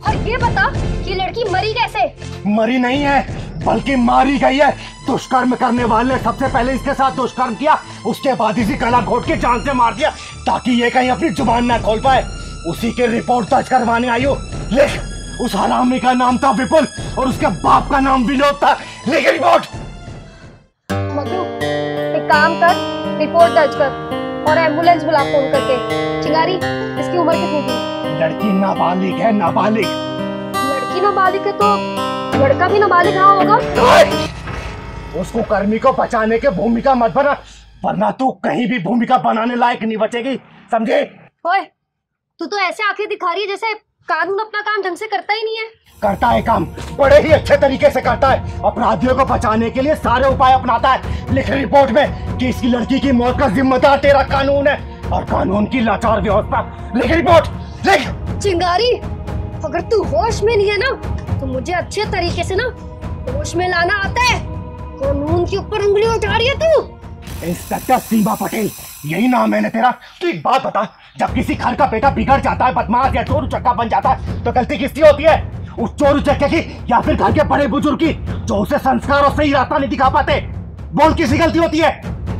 और ये बता कि लड़की मरी कैसे? मरी नहीं है, बल्कि मारी गई है। दुष्कर्म करने वाले ने सबसे पहले इसके साथ दुष्कर्म किया, उसके बाद इसी गला घोट के जान से मार दिया ताकि ये कहीं अपनी जुबान ना खोल पाए। उसी की रिपोर्ट दर्ज करवाने आई हो। लिख, उस हरामी का नाम था विपुल और उसके बाप का नाम विनोद था। लिख रिपोर्ट। मगरू, एक काम कर, रिपोर्ट दर्ज कर और एम्बुलेंस बुला फोन करके। चिंगारी, इसकी उम्र कितनी थी? लड़की नाबालिग है, नाबालिग। लड़की नाबालिग है तो लड़का भी नाबालिग रहा होगा। उसको कर्मी को बचाने के भूमिका मत बना, वरना तू कहीं भी भूमिका बनाने लायक नहीं बचेगी, समझे? ओए, तू तो ऐसे आंखें दिखा रही है जैसे कानून अपना काम ढंग से करता ही नहीं है। करता है काम, बड़े ही अच्छे तरीके से करता है। अपराधियों को बचाने के लिए सारे उपाय अपनाता है। लिख रिपोर्ट में कि इसकी लड़की की मौत का जिम्मेदार तेरा कानून है और कानून की लाचार व्यवस्था। लिख रिपोर्ट, लिख। चिंगारी, अगर तू होश में नहीं है ना तो मुझे अच्छे तरीके से ना होश में लाना आता है। कानून के ऊपर उंगली उठा रही है तू। इंस्पेक्टर सीमा पटेल, यही नाम है ना तेरा? तू एक बात बता, जब किसी घर का बेटा बिगड़ जाता है, बदमाश या चोर उचक्का बन जाता है, तो गलती किसकी होती है? उस चोर उचक्के की या फिर घर के बड़े बुजुर्ग की, जो उसे संस्कार और सही रास्ता नहीं दिखा पाते? बोल, किसी गलती होती है?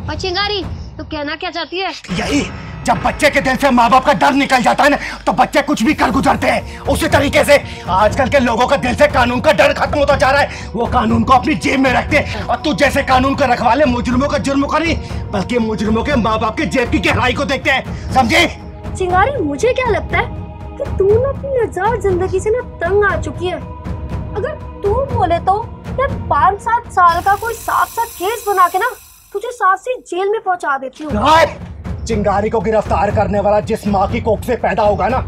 और चिंगारी, तू कहना क्या चाहती है? यही, जब बच्चे के दिल से माँ बाप का डर निकल जाता है ना, तो बच्चे कुछ भी कर गुजरते हैं। उसी तरीके से आजकल के लोगों का दिल से कानून का डर खत्म होता जा रहा है। वो कानून को अपनी जेब में रखते हैं और तू जैसे कानून का रखवाले मुजरिमों का जुर्म का नहीं, बल्कि मुजरिमों के माँ बाप के जेब की गहराई को देखते हैं, समझे? चिंगारी, मुझे क्या लगता है कि तू ना अपनी आजाद जिंदगी से ना तंग आ चुकी है। अगर तू बोले तो मैं 5-7 साल का कोई साफ केस बना के ना तुझे साफ सी जेल में पहुंचा देती हूँ। चिंगारी को गिरफ्तार करने वाला जिस माँ की कोख से पैदा होगा ना,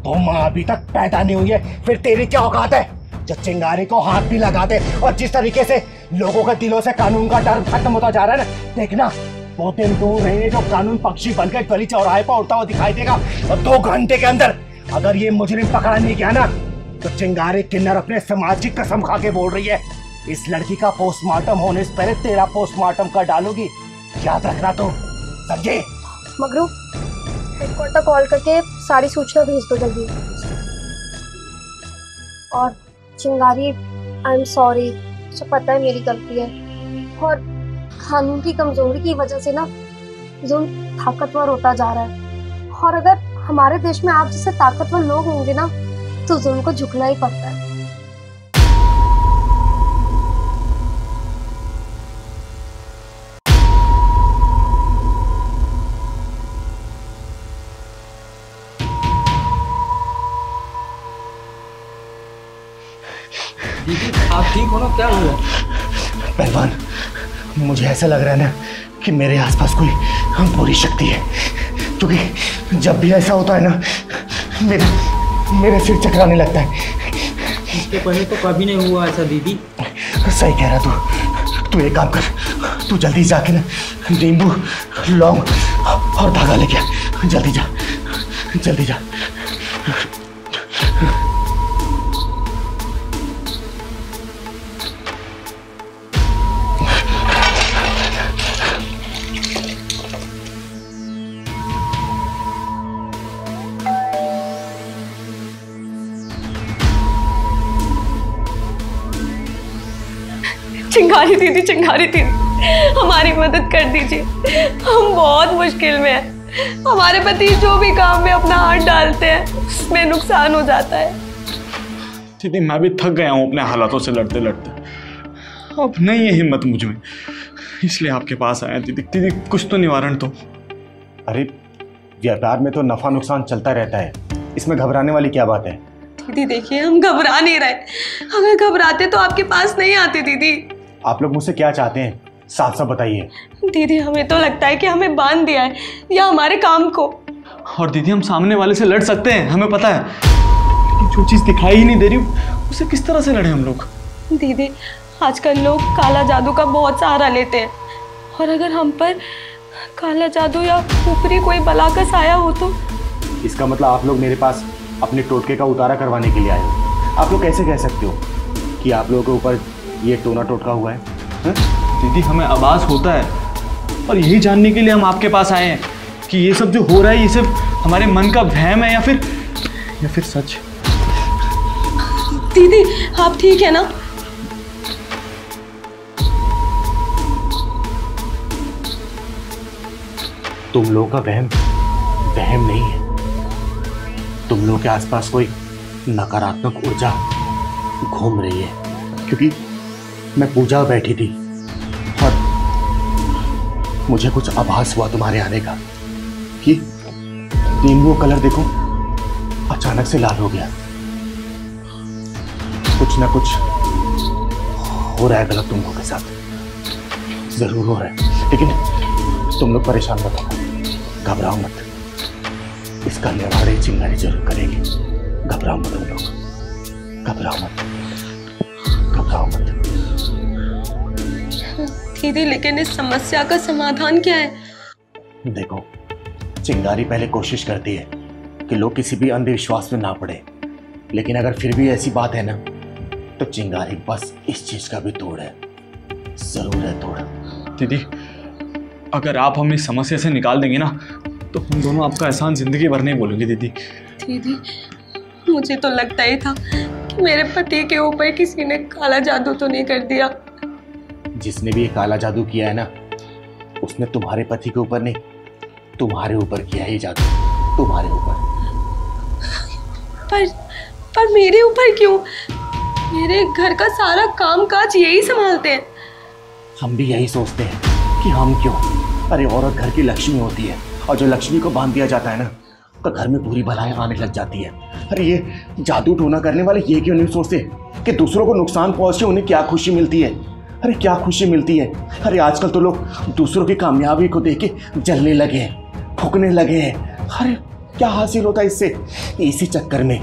वो माँ अभी तक पैदा नहीं हुई है, फिर तेरी क्या औकात है जो चिंगारी को हाथ भी लगा दे? और जिस तरीके से लोगों के दिलों से कानून का डर खत्म होता जा रहा है ना, देखना वो दिन दूर है जो कानून पक्षी बनकर गली चौराहे पर उड़ता हुआ दिखाई देगा। और 2 घंटे के अंदर अगर ये मुजरिम पकड़ा नहीं गया ना, तो चिंगारी किन्नर अपने समाज की कसम खा के बोल रही है, इस लड़की का पोस्टमार्टम होने से पहले तेरा पोस्टमार्टम कर डालूगी। याद रखना तो, समझे? मगरू, हेडक्वार्टर कॉल करके सारी सूचना भेज दो जल्दी। और चिंगारी, आई एम सॉरी, मुझे पता है मेरी गलती है और कानून की कमजोरी की वजह से ना जुल्म ताकतवर होता जा रहा है। और अगर हमारे देश में आप जैसे ताकतवर लोग होंगे ना तो जुल्म को झुकना ही पड़ता है। दीदी, आप ठीक हो ना? क्या हुआ? पहलवान, मुझे ऐसा लग रहा है ना कि मेरे आसपास कोई बुरी शक्ति है, क्योंकि जब भी ऐसा होता है ना मेरे सिर चकराने लगता है। इसके पहले तो कभी नहीं हुआ ऐसा दीदी। सही कह रहा तू एक काम कर, तू जल्दी जाके ना नींबू, लौंग और धागा लेके आ। जल्दी जा, जल्दी जा। चिंगारी दीदी, चिंगारी दीदी, हमारी मदद कर दीजिए, हम बहुत मुश्किल में हैं। हमारे पति जो भी काम में अपना हाथ डालते हैं उसमें नुकसान हो जाता है। दीदी, मैं भी थक गया हूँ अपने हालातों से लड़ते लड़ते, अब नहीं है हिम्मत मुझ में, इसलिए आपके पास आया। दीदी दीदी, कुछ तो निवारण तो। अरे व्यापार में तो नफा नुकसान चलता रहता है, इसमें घबराने वाली क्या बात है? दीदी देखिए, हम घबरा नहीं रहे, अगर घबराते तो आपके पास नहीं आते। दीदी, आप लोग मुझसे क्या चाहते हैं, साफ साफ बताइए। दीदी, हमें तो लगता है कि हमें बांध दिया है या हमारे काम को। और दीदी, हम सामने वाले से लड़ सकते हैं, हमें पता है, लेकिन जो चीज दिखाई ही नहीं दे रही उसे किस तरह से लड़े हम लोग? दीदी, आजकल लोग काला जादू का बहुत सहारा लेते हैं, और अगर हम पर काला जादू या ऊपरी कोई बला का साया हो तो? इसका मतलब आप लोग मेरे पास अपने टोटके का उतारा करवाने के लिए आए हो। आप लोग कैसे कह सकते हो कि आप लोगों के ऊपर ये टोना टोटका हुआ है? दीदी, हमें आभास होता है, और यही जानने के लिए हम आपके पास आए हैं कि ये सब जो हो रहा है ये सिर्फ हमारे मन का वहम है या फिर सच। दीदी, आप ठीक है ना? तुम लोगों का वहम वहम नहीं है। तुम लोगों के आसपास कोई नकारात्मक ऊर्जा घूम रही है, क्योंकि मैं पूजा बैठी थी और मुझे कुछ आभास हुआ तुम्हारे आने का कि रेनबो कलर देखो अचानक से लाल हो गया। कुछ ना कुछ हो रहा है गलत तुम लोगों के साथ, जरूर हो रहा है, लेकिन तुम लोग परेशान मत हो, घबराओ मत। इसका निवारण चिंगारी जरूर करेगी। घबराओ मत तुम लोग, घबराओ मत, घबराओ मत। दीदी लेकिन इस समस्या का समाधान क्या है? देखो, चिंगारी पहले कोशिश करती है कि लोग किसी भी अंधविश्वास में ना पड़े, लेकिन अगर फिर भी ऐसी बात है ना, तो चिंगारी बस इस चीज का भी तोड़ है, जरूर है तोड़। दीदी, अगर आप हमें इस समस्या से निकाल देंगे ना, तो हम दोनों आपका एहसान जिंदगी भर नहीं भूलेंगे दीदी। दीदी मुझे तो लगता ही था कि मेरे पति के ऊपर किसी ने काला जादू तो नहीं कर दिया। जिसने भी ये काला जादू किया है ना, उसने तुम्हारे पति के ऊपर नहीं, तुम्हारे ऊपर किया है जादू, तुम्हारे ऊपर। पर मेरे ऊपर क्यों? मेरे घर का सारा काम काज यही संभालते हैं। हम भी यही सोचते हैं कि हम क्यों। अरे औरत घर की लक्ष्मी होती है, और जो लक्ष्मी को बांध दिया जाता है ना, तो घर में बुरी भलाएं आने लग जाती है। अरे ये जादू टोना करने वाले ये क्यों नहीं सोचते कि दूसरों को नुकसान पहुंचे उन्हें क्या खुशी मिलती है? अरे क्या खुशी मिलती है? अरे आजकल तो लोग दूसरों की कामयाबी को देख के जलने लगे हैं, फूकने लगे हैं। अरे क्या हासिल होता है इससे? इसी चक्कर में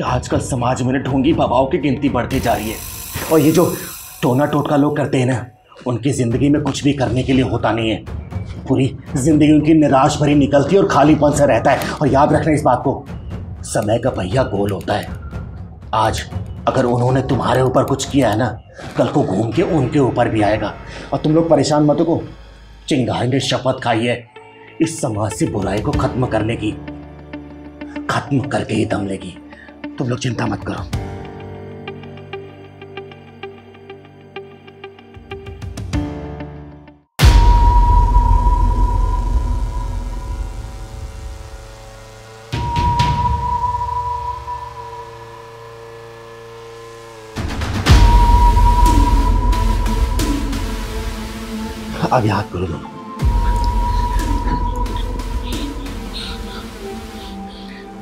आजकल समाज में ढोंगी बाबाओं की गिनती बढ़ती जा रही है, और ये जो टोना टोटका लोग करते हैं ना, उनकी जिंदगी में कुछ भी करने के लिए होता नहीं है। पूरी जिंदगी उनकी निराश भरी निकलती है और खालीपन सा रहता है। और याद रखना इस बात को, समय का पहिया गोल होता है। आज अगर उन्होंने तुम्हारे ऊपर कुछ किया है ना, कल को घूम के उनके ऊपर भी आएगा। और तुम लोग परेशान मत हो, चिंगारी ने शपथ खाई है इस समाज से बुराई को खत्म करने की, खत्म करके ही दम लेगी। तुम लोग चिंता मत करो। अब याद करो दोनों,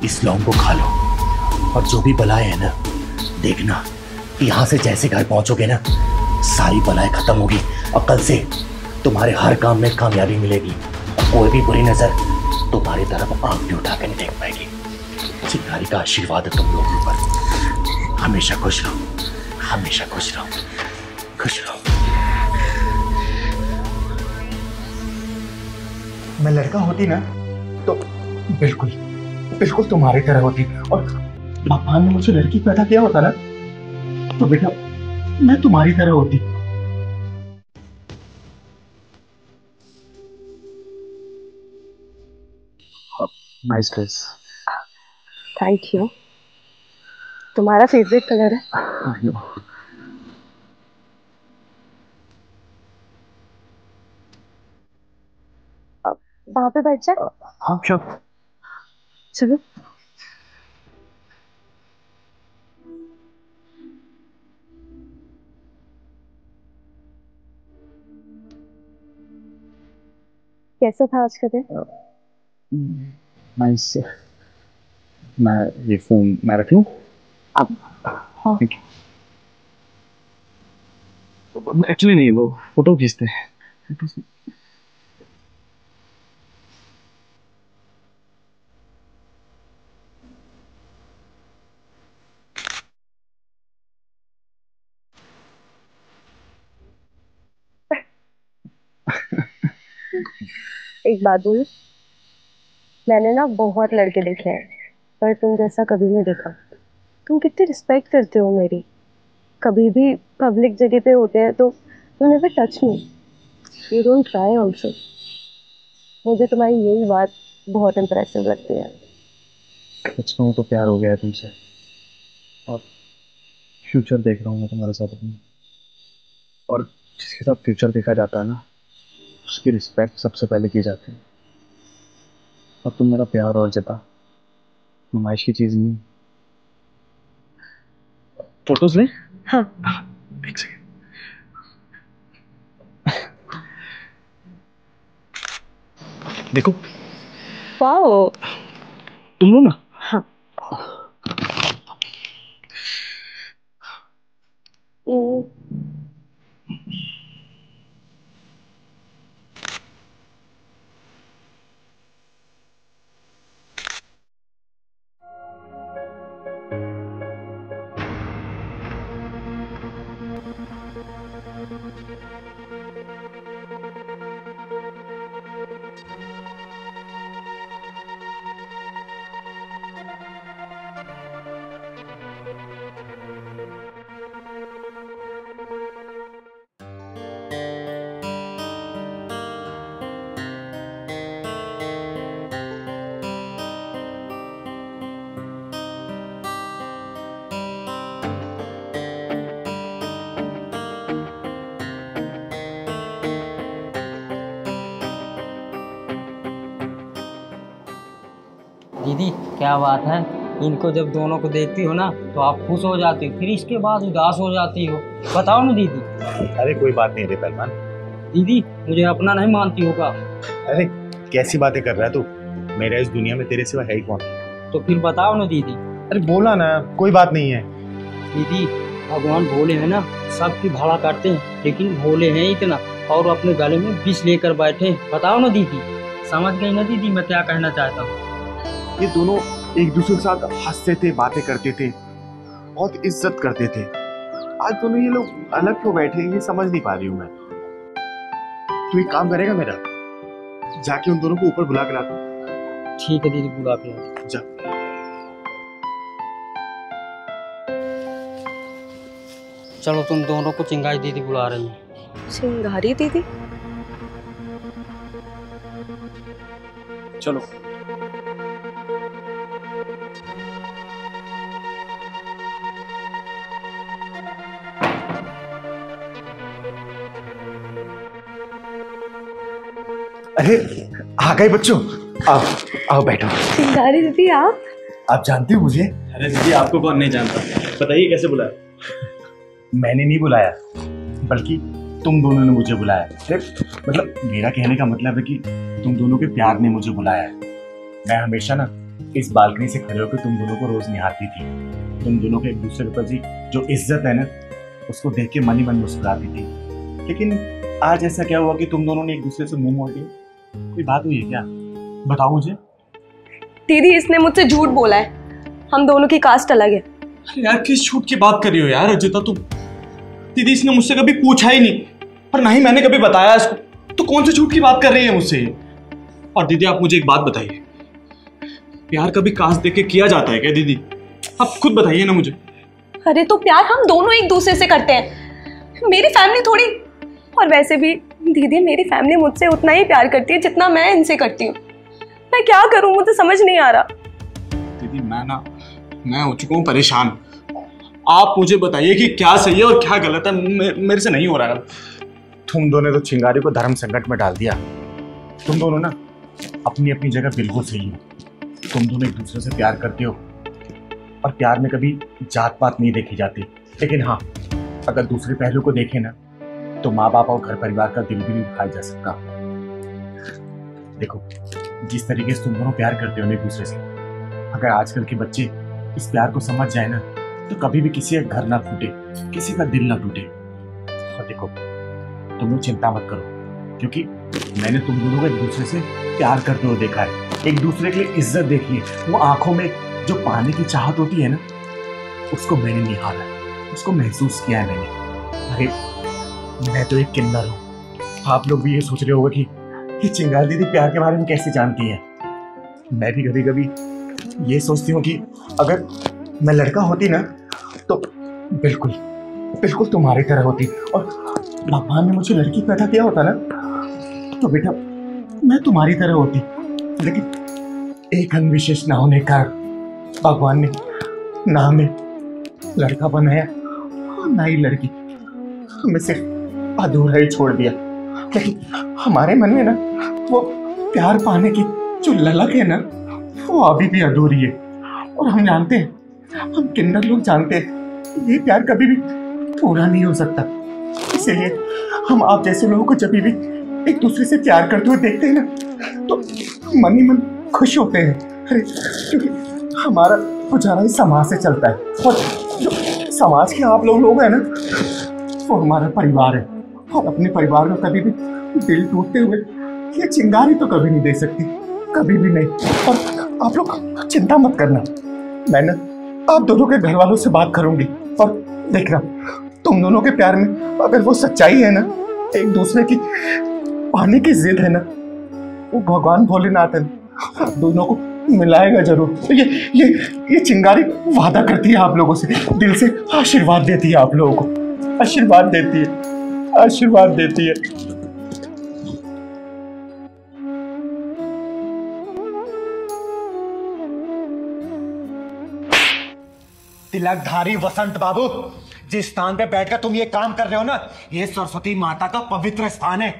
इस लौंग को खा लो, और जो भी बलाएं है ना, देखना कि यहां से जैसे घर पहुंचोगे ना, सारी बलाएं खत्म होगी, और कल से तुम्हारे हर काम में कामयाबी मिलेगी, और कोई भी बुरी नजर तुम्हारी तरफ आंख भी उठा के नहीं देख पाएगी। चिंगारी का आशीर्वाद है तुम लोगों पर। हमेशा खुश रहो, हमेशा खुश रहो, खुश रहो। मैं लड़का होती ना, तो बिल्कुल बिल्कुल तुम्हारी तरह होती, और भगवान ने मुझे लड़की पैदा किया होता ना, तो बेटा मैं तुम्हारी तरह होती। Nice dress. Thank you. तुम्हारा फेवरेट कलर है। वहां पे बैठ जा। हाँ श्योर। चलो। कैसा था आज का दिन? नाइस। मैं ये फोन मैं रख लूं? आप? हाँ। एक्चुअली नहीं, वो फोटो खींचते हैं। एक बात बोलूं, मैंने ना बहुत लड़के देखे हैं, पर तुम जैसा कभी नहीं देखा। तुम कितनी रिस्पेक्ट करते हो मेरी। कभी भी पब्लिक जगह पे होते हैं तो you never touch me, you don't try also. मुझे तुम्हारी यही बात बहुत इम्प्रेसिव लगती है। सच कहूं तो प्यार हो गया है तुमसे, और फ्यूचर देख रहा हूँ मैं तुम्हारे साथ अपनी। और जिसके साथ फ्यूचर देखा जाता है ना, उसकी रिस्पेक्ट सबसे पहले की जाती है। अब तुम मेरा प्यार और जता, नुमाइश की चीज नहीं। फोटोज ले। हाँ। एक सेकेंड। देखो। वाओ। तुम लो ना। हाँ। दीदी क्या बात है, इनको जब दोनों को देखती हो ना तो आप खुश हो जाती हो, फिर इसके बाद उदास हो जाती हो। बताओ ना दीदी। अरे कोई बात नहीं रे पहलवान। दीदी मुझे अपना नहीं मानती होगा। अरे कैसी बातें कर रहा है तू, मेरा इस दुनिया में तेरे सिवा है ही कौन। तो फिर बताओ ना दीदी। अरे बोला ना, कोई बात नहीं है। दीदी भगवान भोले हैं ना, सबकी भला करते हैं, लेकिन भोले हैं इतना और अपने गले में विष लेकर बैठे। बताओ ना दीदी, समझ गई ना दीदी मैं क्या कहना चाहता हूँ। ये दोनों एक दूसरे के साथ हंसते थे, बातें करते थे, बहुत इज्जत करते थे। आज दोनों ये लोग अलग क्यों बैठे हैं ये समझ नहीं पा रही हूँ मैं। तू एक काम करेगा मेरा, जाके उन दोनों को ऊपर बुला के लाता। ठीक है दीदी, बुला के ला। जा। चलो तुम दोनों को चिंगारी दीदी बुला रही हैं। चिंगारी दीदी? चलो। अरे आ गए बच्चों, आओ आओ बैठो। चिंगारी दीदी आप जानते हो मुझे? अरे दीदी आपको कौन नहीं जानता, बताइए कैसे बुलाया। मैंने नहीं बुलाया, बल्कि तुम दोनों ने मुझे बुलाया। मतलब मेरा कहने का मतलब है कि तुम दोनों के प्यार ने मुझे बुलाया है। मैं हमेशा ना इस बालकनी से खड़े होकर तुम दोनों को रोज निहारती थी। तुम दोनों के एक दूसरे के प्रति जो इज्जत है ना, उसको देख के मन ही मन मुस्कुराती थी। लेकिन आज ऐसा क्या हुआ कि तुम दोनों ने एक दूसरे से मुंह मोड़ लिया? कोई बात हुई है क्या? बताओ मुझे। दीदी इसने मुझसे झूठ बोला है, हम दोनों की कास्ट अलग है। अरे यार किस झूठ की बात कर रही हो यार अजिता तुम? दीदी इसने मुझसे कभी पूछा ही नहीं और ना ही मैंने कभी बताया इसको, तो कौन सी झूठ की बात कर रही है मुझसे? और दीदी आप मुझे एक बात बताइए, प्यार कभी कास्ट देख के किया जाता है क्या दीदी? आप खुद बताइए ना मुझे। अरे तो प्यार हम दोनों एक दूसरे से करते हैं, मेरी फैमिली थोड़ी। और वैसे भी दीदी मेरी फैमिली मुझसे उतना ही प्यार करती है जितना मैं इनसे करती हूँ। मैं क्या करूँ, मुझे समझ नहीं आ रहा। दीदी मैं हो चुका हूँ परेशान। आप मुझे बताइए कि क्या सही है और क्या गलत है, मेरे से नहीं हो रहा है। तुम दोनों तो चिंगारी को धर्म संकट में डाल दिया। तुम दोनों ना अपनी अपनी जगह बिल्कुल सही हो। तुम दोनों एक दूसरे से प्यार करते हो और प्यार में कभी जात पात नहीं देखी जाती। लेकिन हाँ, अगर दूसरे पहलू को देखें ना तो माँ बाप और घर परिवार का दिल भी नहीं दुखाया जा सकता। देखो जिस तरीके से तुम दोनों प्यार करते हो एक दूसरे से, अगर आजकल के बच्चे इस प्यार को समझ जाए ना तो कभी भी किसी का घर ना फूटे, किसी का दिल ना टूटे। और देखो तुम लोग चिंता मत करो, क्योंकि मैंने तुम दोनों को एक दूसरे से प्यार करते हुए देखा है, एक दूसरे के लिए इज्जत देखी है। वो आंखों में जो पाने की चाहत होती है ना, उसको मैंने निहारा है, उसको महसूस किया है मैंने। अरे मैं तो एक किन्नर हूँ, आप लोग भी ये सोच रहे होगा कि चिंगारी दीदी प्यार के बारे में कैसे जानती है। मैं भी कभी कभी ये सोचती हूँ कि अगर मैं लड़का होती ना तो बिल्कुल बिल्कुल तुम्हारी तरह होती, और भगवान ने मुझे लड़की पैदा किया होता ना तो बेटा मैं तुम्हारी तरह होती। लेकिन एक अंग विशेष ना होने का भगवान ने ना हमें लड़का बनाया ना ही लड़की, हमें सिर्फ अधूरा ही छोड़ दिया। लेकिन हमारे मन में ना वो प्यार पाने की जो ललक है ना वो अभी भी अधूरी है। और हम जानते हैं, हम किन्नर लोग जानते हैं ये प्यार कभी भी पूरा नहीं हो सकता। इसीलिए हम आप जैसे लोगों को जब भी एक दूसरे से प्यार करते हुए देखते हैं ना तो मन ही मन खुश होते हैं। अरे क्योंकि हमारा गुजारा इस समाज से चलता है और जो समाज के आप लोग हैं ना वो हमारा परिवार है। और अपने परिवार में कभी भी दिल टूटते हुए ये चिंगारी तो कभी नहीं दे सकती, कभी भी नहीं। और आप लोग चिंता मत करना, मैं ना आप दोनों के घर वालों से बात करूंगी। और देखना तुम दोनों के प्यार में अगर वो सच्चाई है ना, एक दूसरे की पाने की जिद है ना, वो भगवान भोलेनाथ है आप दोनों को मिलाएगा जरूर। तो ये चिंगारी वादा करती है आप लोगों से, दिल से आशीर्वाद देती है आप लोगों को, आशीर्वाद देती है, आशीर्वाद देती है। तिलकधारी वसंत बाबू, जिस स्थान पे बैठकर तुम ये काम कर रहे हो ना, ये सरस्वती माता का पवित्र स्थान है।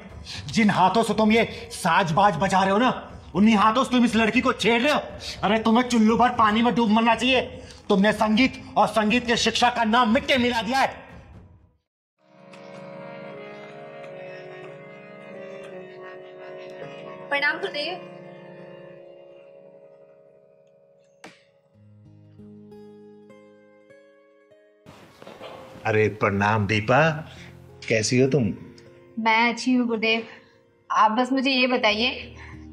जिन हाथों से तुम ये साज-बाज बजा रहे हो ना, उन्हीं हाथों से तुम इस लड़की को छेड़ रहे हो। अरे तुम्हें चुल्लू भर पानी में डूब मरना चाहिए। तुमने संगीत और संगीत की शिक्षा का नाम मिट्टी मिला दिया है। प्रणाम गुरुदेव। अरे प्रणाम दीपा, कैसी हो तुम? मैं अच्छी हूँ गुरुदेव। आप बस मुझे ये बताइए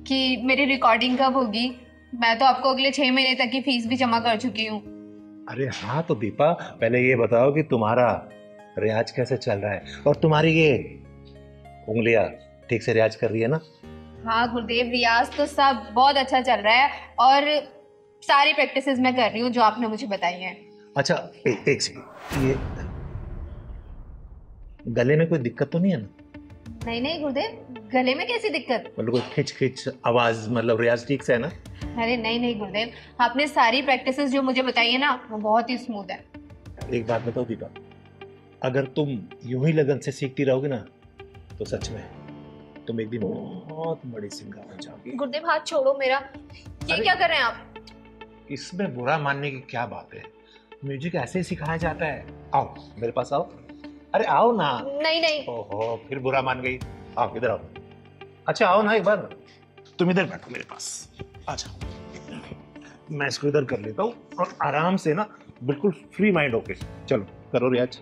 कि मेरी रिकॉर्डिंग कब होगी? मैं तो आपको अगले 6 महीने तक की फीस भी जमा कर चुकी हूँ। अरे हाँ तो दीपा, पहले ये बताओ कि तुम्हारा रियाज कैसे चल रहा है और तुम्हारी ये उंगलियां ठीक से रियाज कर रही है ना? हाँ गुरुदेव, रियाज तो सब बहुत अच्छा चल रहा है और सारी प्रैक्टिसेस मैं कर रही हूँ जो आपने मुझे बताई हैं। अच्छा एक सेकंड, ये गले में कोई दिक्कत तो नहीं है ना? नहीं नहीं गुरुदेव, गले में कैसी दिक्कत? मतलब कोई खिंच खिंच आवाज, मतलब रियाज ठीक से है ना? अरे नहीं नहीं गुरुदेव, आपने सारी प्रैक्टिसेस जो मुझे बताई है ना वो बहुत ही स्मूथ है। एक बात बताओ दीपा, अगर तुम यूं ही लगन से सीखती रहोगी ना तो सच में तुम एक दिन बहुत बड़ी सिंगर बन जाओगी। गुरुदेव हाथ छोड़ो मेरा, ये क्या कर रहे हैं आप? इसमें बुरा मानने की क्या बात है, म्यूजिक ऐसे ही सिखाया जाता है। आओ मेरे पास आओ, अरे आओ ना। नहीं नहीं। ओहो फिर बुरा मान गई, आओ इधर आओ। अच्छा आओ ना एक बार, तुम इधर बैठो मेरे पास, अच्छा मैं इसको इधर कर लेता हूँ और आराम से ना बिल्कुल फ्री माइंड होके चलो करो रियाज।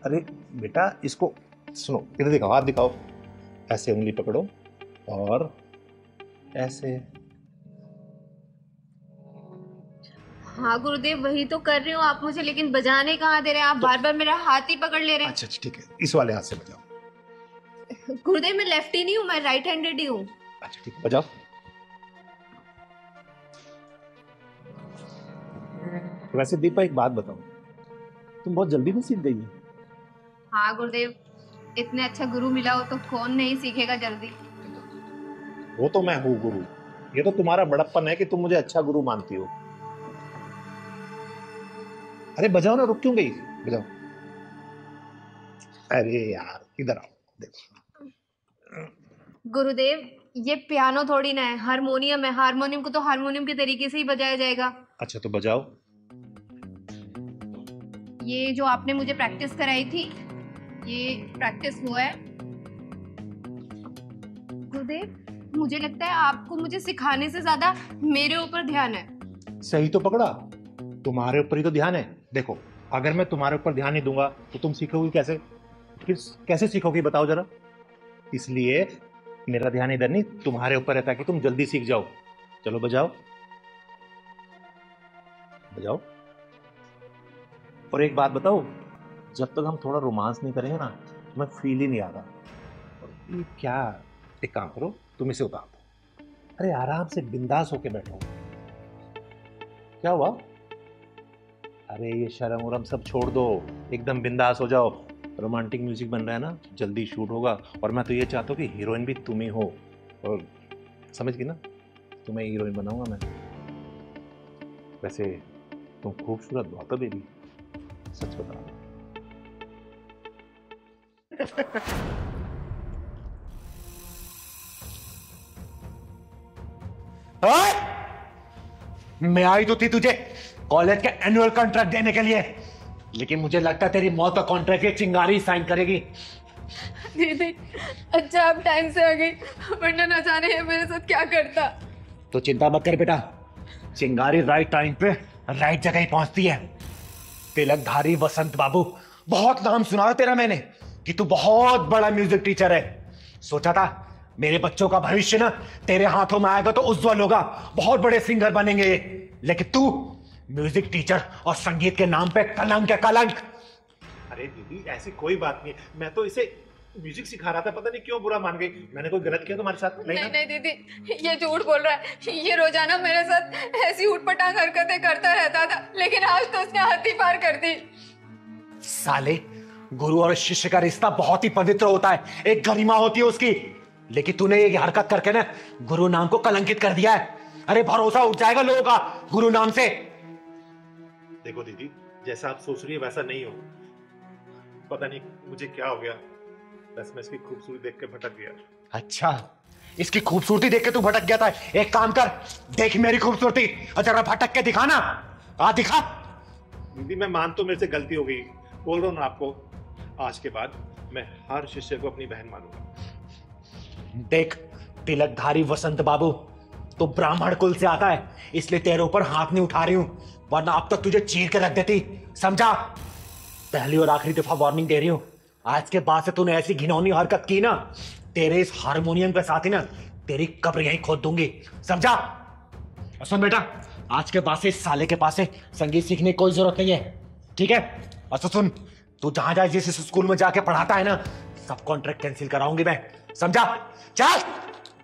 अरे बेटा इसको सुनो, इधर दिखाओ, हाथ दिखाओ, ऐसे उंगली पकड़ो और ऐसे। हाँ गुरुदेव वही तो कर रही हूँ, आप मुझे लेकिन बजाने कहाँ दे रहे हैं? आप बार बार मेरा हाथ ही पकड़ ले रहे हैं। अच्छा ठीक है, इस वाले हाथ से बजाओ। गुरुदेव मैं लेफ्टी नहीं हूँ, मैं राइट हैंडेड ही हूँ। अच्छा ठीक है बजाओ। वैसे दीपा एक बात बताओ, तुम बहुत जल्दी में सीख गई हो। हाँ गुरुदेव, इतने अच्छा गुरु मिला हो तो कौन नहीं सीखेगा जल्दी। वो तो मैं हूँ गुरु, ये तो तुम्हारा बड़प्पन है कि तुम मुझे अच्छा गुरु मानती हो। अरे बजाओ ना, रुक क्यों गई, बजाओ। अरे यार इधर आओ, देखो। गुरुदेव ये पियानो थोड़ी ना है, हारमोनियम है। हारमोनियम को तो हारमोनियम के तरीके से ही बजाया जाएगा। अच्छा तो बजाओ। ये जो आपने मुझे प्रैक्टिस कराई थी, ये प्रैक्टिस हुआ है। गुरुदेव मुझे लगता है आपको मुझे सिखाने से ज्यादा मेरे ऊपर ध्यान है। सही तो पकड़ा, तुम्हारे ऊपर ही तो ध्यान है। देखो अगर मैं तुम्हारे ऊपर ध्यान नहीं दूंगा तो तुम सीखोगी कैसे? फिर कैसे सीखोगी बताओ जरा। इसलिए मेरा ध्यान इधर नहीं, तुम्हारे ऊपर है, ताकि तुम जल्दी सीख जाओ। चलो बजाओ बजाओ। और एक बात बताओ, जब तक हम थोड़ा रोमांस नहीं करेंगे ना तो मैं फील ही नहीं आ रहा। और ये क्या, एक काम करो, तुम इसे उतार दो। अरे आराम से बिंदास होके बैठो। क्या हुआ? अरे ये शर्म उरम सब छोड़ दो, एकदम बिंदास हो जाओ। रोमांटिक म्यूजिक बन रहा है ना, जल्दी शूट होगा। और मैं तो ये चाहता हूँ कि हीरोइन भी तुम ही हो। और समझ गई ना, तुम्हें हीरोइन बनाऊंगा मैं। वैसे तुम खूबसूरत बहुत हो बेबी, सच बता। मैं आई तो थी तुझे कॉलेज के एनुअल कॉन्ट्रैक्ट देने के लिए, लेकिन मुझे लगता है तेरी मौत का कॉन्ट्रैक्ट एक चिंगारी साइन करेगी। दीदी अच्छा आप टाइम से आ गई, वरना न जाने ये मेरे साथ क्या करता। तो चिंता मत कर बेटा, चिंगारी राइट टाइम पे राइट जगह ही पहुंचती है। तिलकधारी वसंत बाबू, बहुत नाम सुना है तेरा मैंने कि तू बहुत बड़ा म्यूजिक टीचर है। सोचा था मेरे बच्चों का भविष्य ना तेरे हाथों में आएगा तो उज्जवल होगा, बहुत बड़े सिंगर बनेंगे ये, लेकिन तू म्यूजिक टीचर और संगीत के नाम पे कलंक है, कलंक। अरे दीदी ऐसी कोई बात नहीं, मैं तो इसे म्यूजिक सिखा रहा था, पता नहीं क्यों बुरा मान गई। मैंने कोई गलत किया तुम्हारे साथ? नहीं दीदी ये झूठ बोल रहा है, ये रोजाना मेरे साथ ऐसी उठपटांग हरकतें करता रहता था, लेकिन आज तो उसने हद ही पार कर दी। साले, गुरु और शिष्य का रिश्ता बहुत ही पवित्र होता है, एक गरिमा होती है उसकी, लेकिन तूने ये हरकत करके ना गुरु नाम को कलंकित कर दिया है। अरे भरोसा उठ जाएगा लोगों का गुरु नाम से। देखो दीदी, जैसा आप सोच रही है वैसा नहीं हो, पता नहीं मुझे क्या हो गया, बस मैं इसकी खूबसूरती देख के भटक गया। अच्छा, इसकी खूबसूरती देख के तू भटक गया था? एक काम कर, देख मेरी खूबसूरती और जरा भटक के दिखा ना, आ दिखा। दीदी मैं मान तो मेरे से गलती हो गई, बोल रहा हूँ ना आपको, आज के बाद मैं हर शिष्य को अपनी बहन मानूंगा। देख तिलकधारी वसंत बाबू, तो ब्राह्मण कुल से आता है, इसलिए तेरे ऊपर हाथ नहीं उठा रही हूं, वरना अब तक तुझे चीर के रख देती, समझा? पहली और आखिरी दफा वार्निंग दे रही हूं, आज के बाद से तूने ऐसी घिनौनी हरकत की ना, तेरे इस हारमोनियम के साथ ही ना तेरी कब्र यहीं खोद दूंगी, समझा? और सुन बेटा, आज के बाद से इस साले के पास से संगीत सीखने की कोई जरूरत नहीं है, ठीक है? और तो सुन, तू जहां जहां जिस स्कूल में जाके पढ़ाता है ना, सब कॉन्ट्रैक्ट कैंसिल कराऊंगी मैं, समझा? चल।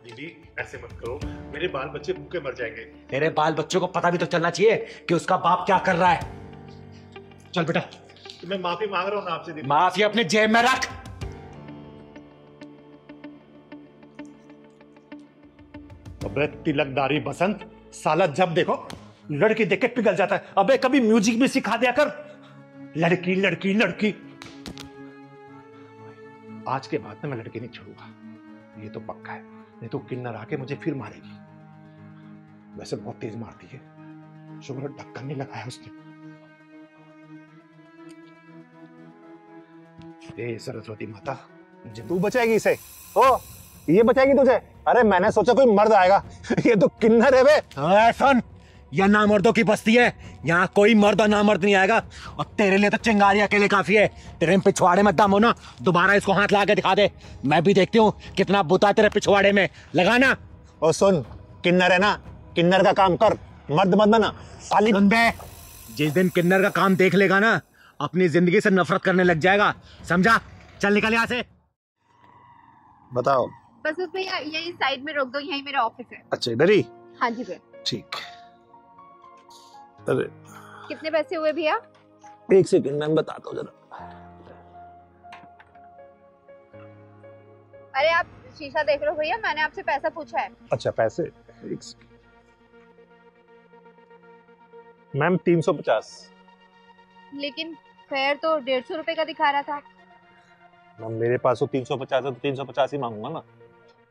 दीदी ऐसे मत करो, मेरे बाल बच्चे भूखे मर जाएंगे। तेरे बाल बच्चों को पता भी तो चलना चाहिए कि उसका बाप क्या कर रहा है। चल बेटा। तो मैं माफी मांग रहा हूं ना आपसे दीदी। माफी अपने जेब में रख। अबे तिलकधारी बसंत, साला जब देखो लड़की देख के पिघल जाता है। अबे कभी म्यूजिक भी सिखा दिया कर। लड़की लड़की लड़की। आज के बाद में मैं लड़की नहीं छोड़ूंगा, ये तो पक्का है, नहीं तो किन्नर आके मुझे फिर मारेगी। वैसे बहुत तेज मारती है, शुक्र ढक्कन नहीं लगाया उसने। ए सरस्वती माता, तू बचाएगी इसे? ओ, ये बचाएगी तुझे? अरे मैंने सोचा कोई मर्द आएगा, ये तो किन्नर है बे। सुन, यह नामर्दों की बस्ती है, यहाँ कोई मर्द और नामर्द नहीं आएगा, और तेरे लिए तो चिंगारी अकेले काफी है। तेरे पिछवाड़े में दम हो ना, दोबारा इसको हाथ लगा के दिखा दे, मैं भी देखती हूँ कितना बुता तेरे पिछवाड़े में, लगाना। और सुन, किन्नर है ना, किन्नर का काम कर, मर्द मत बना। साली बे, जिस दिन किन्नर का काम देख लेगा ना, अपनी जिंदगी से नफरत करने लग जाएगा, समझा? चल निकल यहाँ से। बताओ। बस उसमें यही साइड में रोक दो, यही मेरा ऑफिस है। अच्छा इधर ही? हाँ जी भैया। ठीक। अरे कितने पैसे हुए भैया? एक सेकंड मैं बताता हूँ जरा। अरे आप शीशा देख रहे हो भैया, मैंने आपसे पैसा पूछा है। अच्छा पैसे, एक सेकंड मैम। 350। लेकिन फेयर तो 150 रुपए का दिखा रहा था। मैम मेरे पास तो 350 है, तो 350 ही मांगूंगा ना।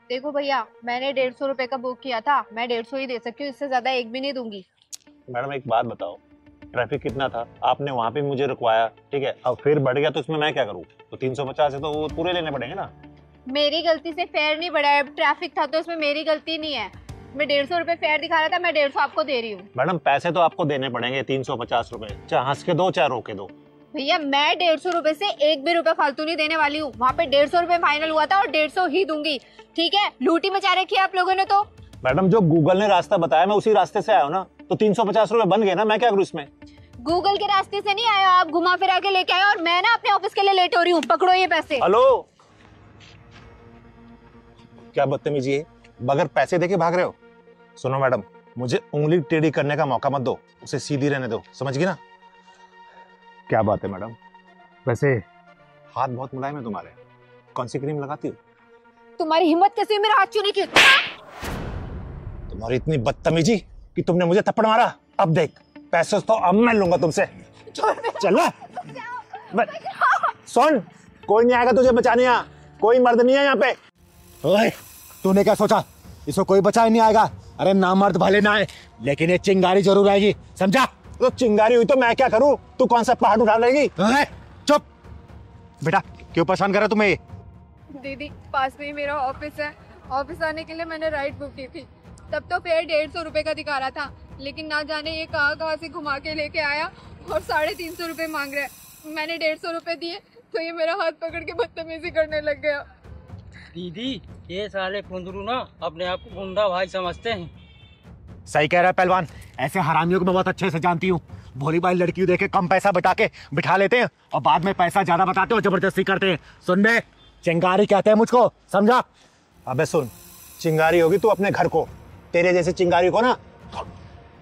देखो भैया, मैंने 150 रुपए का बुक किया था, मैं 150 ही दे सकती हूँ, इससे ज्यादा एक भी नहीं दूंगी। मैडम एक बात बताओ, ट्रैफिक कितना था, आपने वहाँ पे मुझे रुकवाया, ठीक है, अब फिर बढ़ गया तो इसमें मैं क्या करूँ? तो 350 है तो वो पूरे लेने पड़ेंगे ना। मेरी गलती से फेयर नहीं बढ़ा है, ट्रैफिक था तो इसमें मेरी गलती नहीं है। मैं 150 रुपए फेयर दिखा रहा था, मैं 150 आपको दे रही हूँ। मैडम पैसे तो आपको देने पड़ेंगे 350 रुपए, चाहे हंस के दो चाहे रो के दो। भैया मैं 150 रुपए से एक भी रुपए फालतू नहीं देने वाली हूँ, वहाँ पे 150 रुपए फाइनल हुआ था और 150 ही दूंगी, ठीक है? लूटी मचा रखी है आप लोगों ने तो। मैडम जो गूगल ने रास्ता बताया मैं उसी रास्ते से आया हूँ ना, तो 350 रुपए बन गए ना, मैं क्या करूँ इसमें? गूगल के रास्ते से नहीं आया आप, घुमा फिरा के लेके आए, और मैं ना अपने ऑफिस के लिए लेट हो रही हूँ, पकड़ो ये पैसे। हेलो, क्या बदतमीजी है, बगैर पैसे देके भाग रहे हो? सुनो मैडम, मुझे उंगली टेढ़ी करने का मौका मत दो, उसे सीधी रहने दो, समझ गई ना? क्या बात है मैडम, वैसे हाथ बहुत मुलायम है तुम्हारे, कौन सी क्रीम लगाती हो? तुम्हारी हिम्मत कैसे मेरा हाथ छूने की? तुम्हारी इतनी बदतमीजी कि तुमने मुझे थप्पड़ मारा। अब देख, पैसे तो अब मैं लूंगा तुमसे। चल सुन, कोई नहीं आएगा तुझे बचाने, यहाँ कोई मर्द नहीं है यहाँ पे। ओए, तूने क्या सोचा इसको कोई बचा ही नहीं आएगा? अरे ना मर्द भले ना आए, लेकिन ये चिंगारी जरूर आएगी, समझा? तो चिंगारी हुई तो मैं क्या करूं? तू कौन सा पहाड़ उठा लेगी? चुप बेटा, क्यों परेशान कर रहा तुम्हें? दीदी पास में ही मेरा ऑफिस है, ऑफिस आने के लिए मैंने राइड बुक की थी। तब तो फेयर 150 रुपए का दिखा रहा था, लेकिन ना जाने ये कहाँ से घुमा के लेके आया और 350 रुपए मांग रहा है। मैंने 150 रुपए दिए तो ये मेरा हाथ पकड़ के बदतमीजी करने लग गया। दीदी ये साले कुंदरू ना अपने आप को गुंडा भाई समझते हैं। सही कह रहा है पहलवान, ऐसे हरामियों को मैं बहुत अच्छे से जानती हूँ। भोली भाई लड़की देख के कम पैसा बता के बिठा लेते हैं और बाद में पैसा ज्यादा बताते हो, जबरदस्ती करते हैं। सुन बे, चिंगारी कहते हैं मुझको, समझा? अबे सुन, चिंगारी होगी तू अपने घर को, तेरे जैसे चिंगारी को ना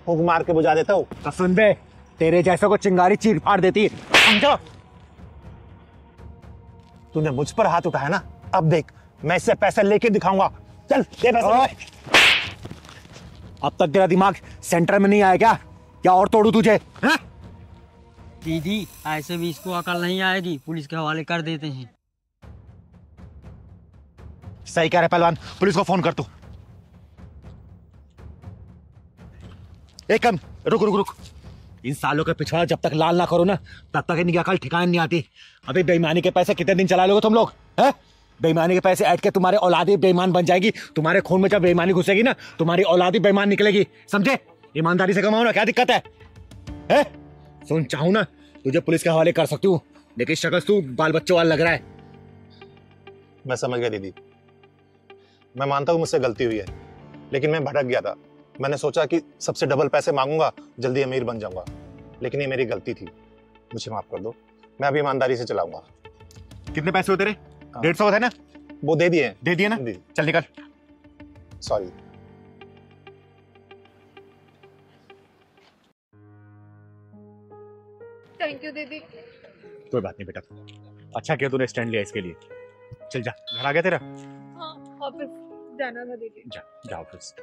फूंक मार के बुझा देता हूँ। तो सुन बे, तेरे जैसे को चिंगारी चीर फाड़ देती है, समझा? तूने मुझ पर हाथ उठाया ना, अब देख मैं इससे पैसे लेके दिखाऊंगा। चल दे पैसे। अब तक तेरा दिमाग सेंटर में नहीं आया क्या? क्या और तोड़ू तुझे? हा? दीदी ऐसे भी इसको अकल नहीं आएगी, पुलिस के हवाले कर देते हैं। सही कह रहा है पहलवान, पुलिस को फोन कर तू। एक कम रुक रुक रुक, इन सालों के पिछवाड़ा जब तक लाल ना करो ना, तब तक इनकी अकल ठिकाने नहीं आती। अभी बेईमानी के पैसे कितने दिन चला लोगे तुम लोग? हैं? बेईमानी के पैसे ऐड के तुम्हारे औलादी बेईमान बन जाएगी। तुम्हारे खून में जब बेईमानी घुसेगी ना, तुम्हारी औलादी बेईमान निकलेगी, समझे? ईमानदारी से कमाओ ना, क्या दिक्कत है? सुन, चाहूं ना तुझे पुलिस के हवाले कर सकती हूँ, लेकिन शक्ल तू बाल बच्चों वाला लग रहा है। मैं समझ गया दीदी, मैं मानता हूँ मुझसे गलती हुई है, लेकिन मैं भटक गया था। मैंने सोचा कि सबसे डबल पैसे मांगूंगा, जल्दी अमीर बन जाऊंगा, लेकिन ये मेरी गलती थी, मुझे माफ कर दो। मैं अभी ईमानदारी से चलाऊंगा। कितने पैसे होते रहे? 150 थे ना? वो दे दिए। दे दिए ना? चल निकल। सॉरी। थैंक यू दीदी। कोई बात नहीं बेटा, अच्छा किया तूने स्टैंड लिया इसके लिए। चल जा, घर आ गया तेरा? हाँ, ऑफिस जाना था दीदी। जा ऑफिस।